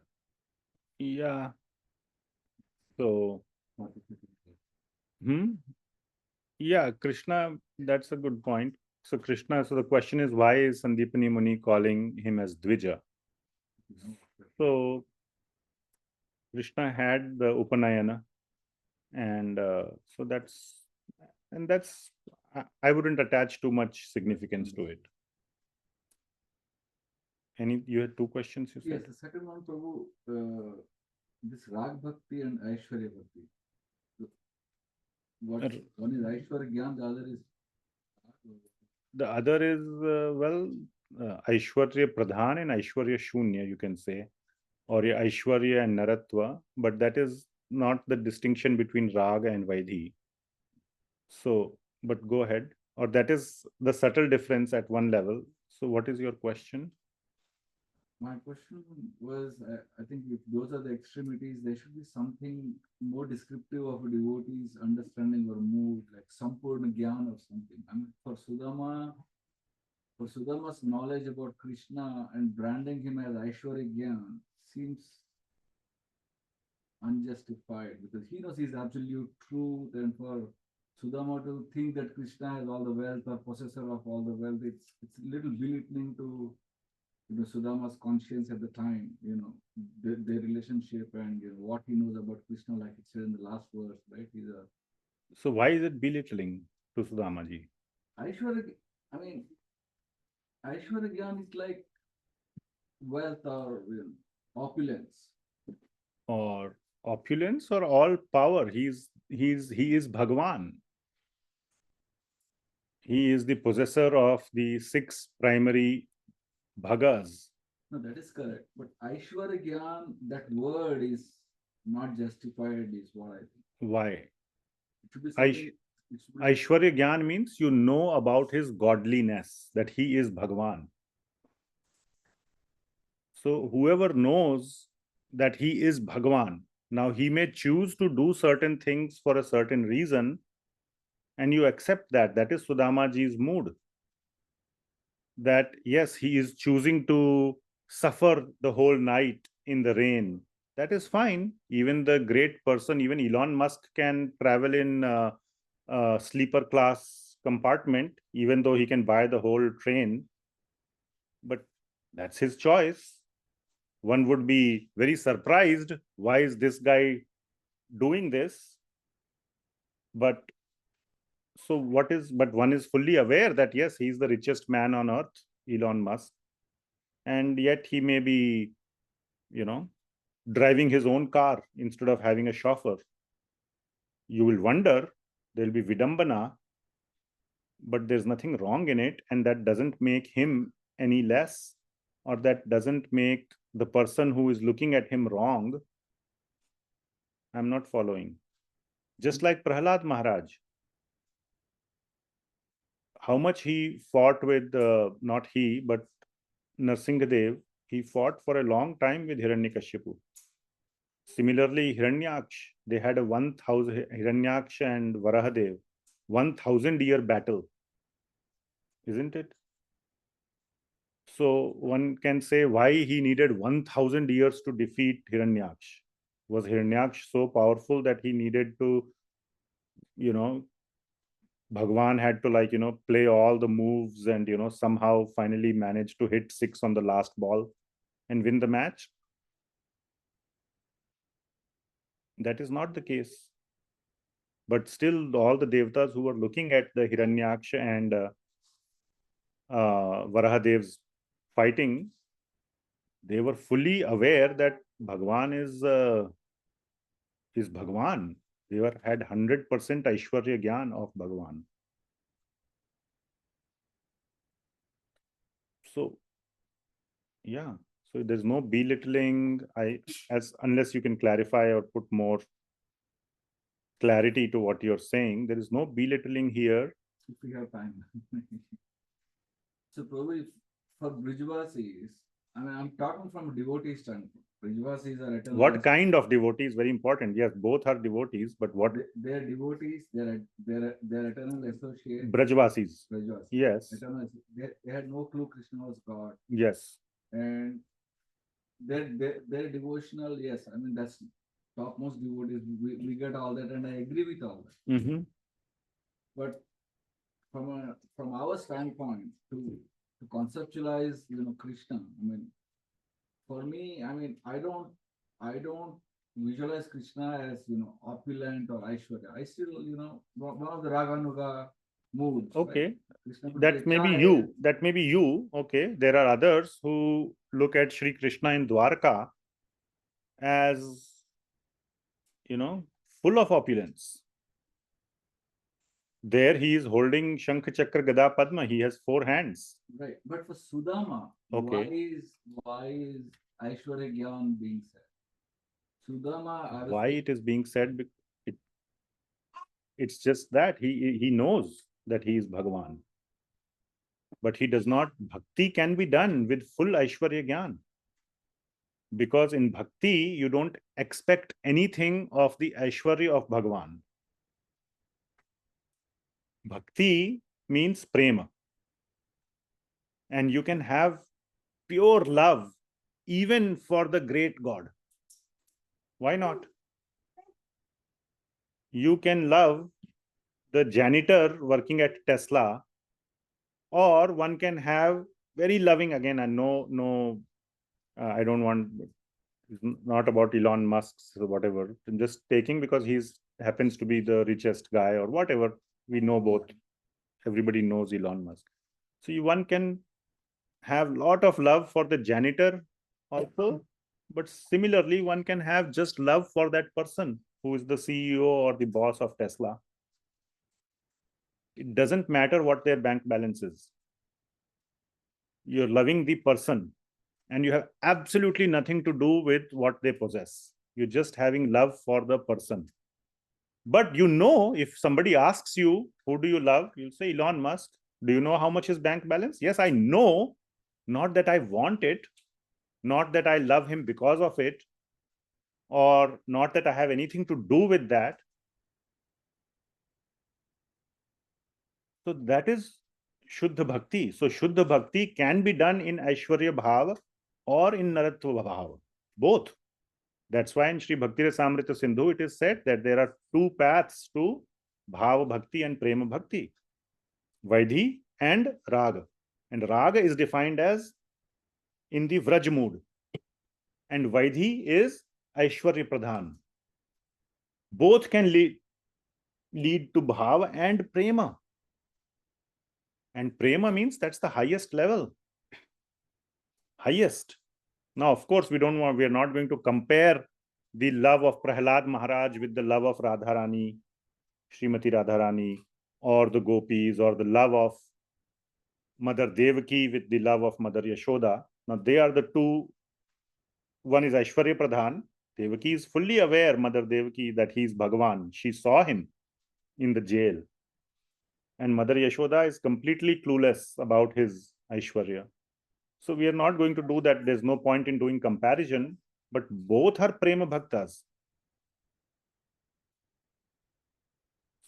Yeah. So, yeah, Krishna, that's a good point. So Krishna, so the question is, why is Sandipani Muni calling him as Dvija? So Krishna had the Upanayana, and so that's I wouldn't attach too much significance to it. You had two questions, you said? Yes, the second one, Prabhu, this Rag Bhakti and Aishwarya Bhakti. One is Aishwarya Gyan, the other is? Aishwarya Pradhan and Aishwarya Shunya, you can say, or Aishwarya and Naratva, but that is not the distinction between Raga and Vaidhi. So, but go ahead. Or that is the subtle difference at one level. So what is your question? My question was, I think if those are the extremities, there should be something more descriptive of a devotee's understanding or mood, like Sampurna Gyan or something. I mean, for Sudama's knowledge about Krishna and branding him as Aishwarya Gyan seems unjustified, because he knows he's absolute truth, and for Sudama to think that Krishna has all the wealth or possessor of all the wealth, it's a little belittling to Sudama's conscience at the time, their relationship and what he knows about Krishna, like it said in the last verse, right? So why is it belittling to Sudama ji? Aishwarya Gyan is like wealth or opulence. Or opulence or all power. He is Bhagwan. He is the possessor of the 6 primary bhagas. No, that is correct. But Aishwarya Gyan, that word is not justified, is what I think. Why? Aishwarya Gyan means you know about his godliness, that he is Bhagwan. So whoever knows that he is Bhagwan, now he may choose to do certain things for a certain reason, and you accept that. That is Sudama ji's mood. That yes, he is choosing to suffer the whole night in the rain. That is fine. Even the great person, even Elon Musk, can travel in a sleeper class compartment, even though he can buy the whole train. But that's his choice. One would be very surprised, why is this guy doing this? But one is fully aware that yes, he's the richest man on earth, Elon Musk. and yet he may be, driving his own car instead of having a chauffeur. You will wonder, there will be vidambana, but there's nothing wrong in it, and that doesn't make him any less, or that doesn't make the person who is looking at him wrong. I'm not following. Just like Prahlad Maharaj, how much he fought with, not he, but Narsingadev, he fought for a long time with Hiranyakashipu. Similarly, Hiranyaksh, they had a 1,000, Hiranyaksh and Varahadev, 1,000-year battle, isn't it? So one can say why he needed 1,000 years to defeat Hiranyaksh. Was Hiranyaksh so powerful that he needed to, Bhagwan had to play all the moves and, somehow finally manage to hit 6 on the last ball and win the match? That is not the case. But still, all the devatas who were looking at the Hiranyaksh and Varahadev's fighting, they were fully aware that Bhagwan is Bhagwan. They had 100% Aishwarya Gyan of Bhagwan. So, yeah. So there's no belittling. Unless you can clarify or put more clarity to what you're saying, there is no belittling here. If we have time. So probably for Brijvasis, I'm talking from a devotee standpoint. Brijvasis are eternal. What kind of devotees? Very important. Yes, both are devotees, but what? They are devotees. They're eternal associates. Brajvasis. Brajvasis. Yes. Eternal. They had no clue Krishna was God. Yes. And their devotional. Yes, that's topmost devotees. We get all that, and I agree with all that. Mm-hmm. But from our standpoint, to conceptualize, Krishna, for me, I don't visualize Krishna as, opulent or Aishwarya. I still, one of the Raganuga moods. Okay. Right? That may be you. That may be you. Okay. There are others who look at Sri Krishna in Dwarka as, full of opulence. There he is holding Shankh Chakra Gada Padma. He has 4 hands. Right. But for Sudama, okay, why is Aishwarya Gyan being said? Sudama. Why it is being said? It's just that he knows that he is Bhagavan. But he does not. Bhakti can be done with full Aishwarya Gyan. Because in Bhakti, you don't expect anything of the Aishwarya of Bhagavan. Bhakti means prema. And you can have pure love even for the great God. Why not? You can love the janitor working at Tesla, or one can have very loving, again, and I don't want, it's not about Elon Musk's or whatever. I'm just taking because he's happens to be the richest guy or whatever. We know both. Everybody knows Elon Musk. So one can have a lot of love for the janitor also, but similarly, one can have just love for that person who is the CEO or the boss of Tesla. It doesn't matter what their bank balance is. You're loving the person and you have absolutely nothing to do with what they possess. You're just having love for the person. But if somebody asks you, who do you love? You'll say Elon Musk. Do you know how much his bank balance? Yes, I know. Not that I want it, not that I love him because of it, or not that I have anything to do with that. So that is Shuddha Bhakti. So Shuddha Bhakti can be done in Aishwarya Bhava or in Naratva Bhava, both. That's why in Sri Bhakti Rasamrita Sindhu, it is said that there are 2 paths to Bhava Bhakti and Prema Bhakti, Vaidhi and Raga. And Raga is defined as in the Vraj mood, and Vaidhi is Aishwarya Pradhan. Both can lead to Bhava and Prema. And Prema means that's the highest level. highest. Now, of course, we are not going to compare the love of Prahlad Maharaj with the love of Radharani, Srimati Radharani, or the gopis, or the love of Mother Devaki with the love of Mother Yashoda. Now, they are the two. One is Aishwarya Pradhan. Devaki is fully aware, Mother Devaki, that he is Bhagavan. She saw him in the jail. And Mother Yashoda is completely clueless about his Aishwarya. So we are not going to do that. There's no point in doing comparison, but both are Prema Bhaktas.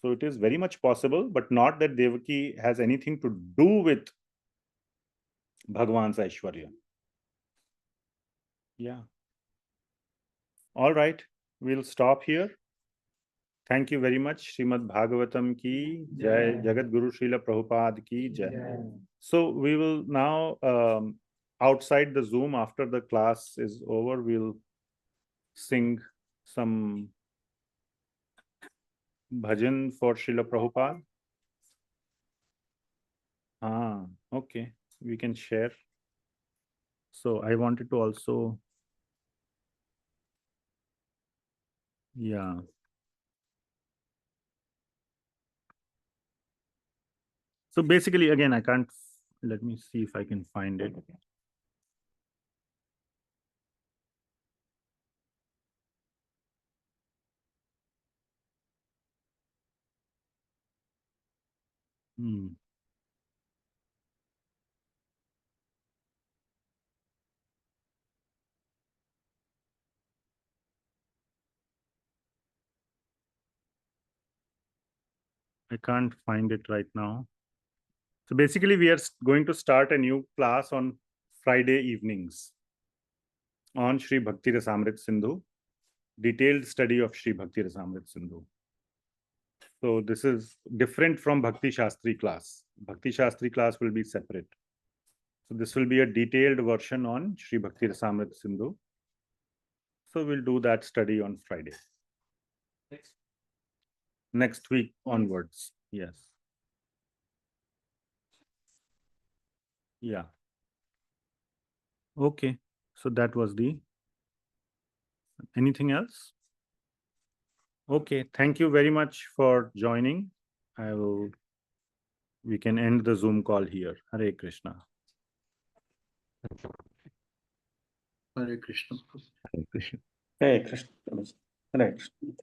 So it is very much possible, but not that Devaki has anything to do with Bhagavan's Aishwarya. Yeah. All right. We'll stop here. Thank you very much. Śrīmad-Bhāgavatam ki jai, Jagat Guru Srila Prabhupada ki jai. So we will now, outside the Zoom, after the class is over, we'll sing some bhajan for Srila Prabhupada. Okay. We can share. So I wanted to also, yeah. So basically, again, I can't, let me see if I can find it. I can't find it right now. So basically, we are going to start a new class on Friday evenings on Sri Bhakti Rasamrit Sindhu, detailed study of Sri Bhakti Rasamrit Sindhu. So this is different from Bhakti Shastri class. Bhakti Shastri class will be separate. So this will be a detailed version on Sri Bhakti Rasamrit Sindhu. So we'll do that study on Friday. Next week onwards. Yes. Yeah. Okay. So that was the, anything else? Okay. Thank you very much for joining. We can end the Zoom call here. Hare Krishna. Hare Krishna. Hare Krishna. Hare Krishna. Hare Krishna.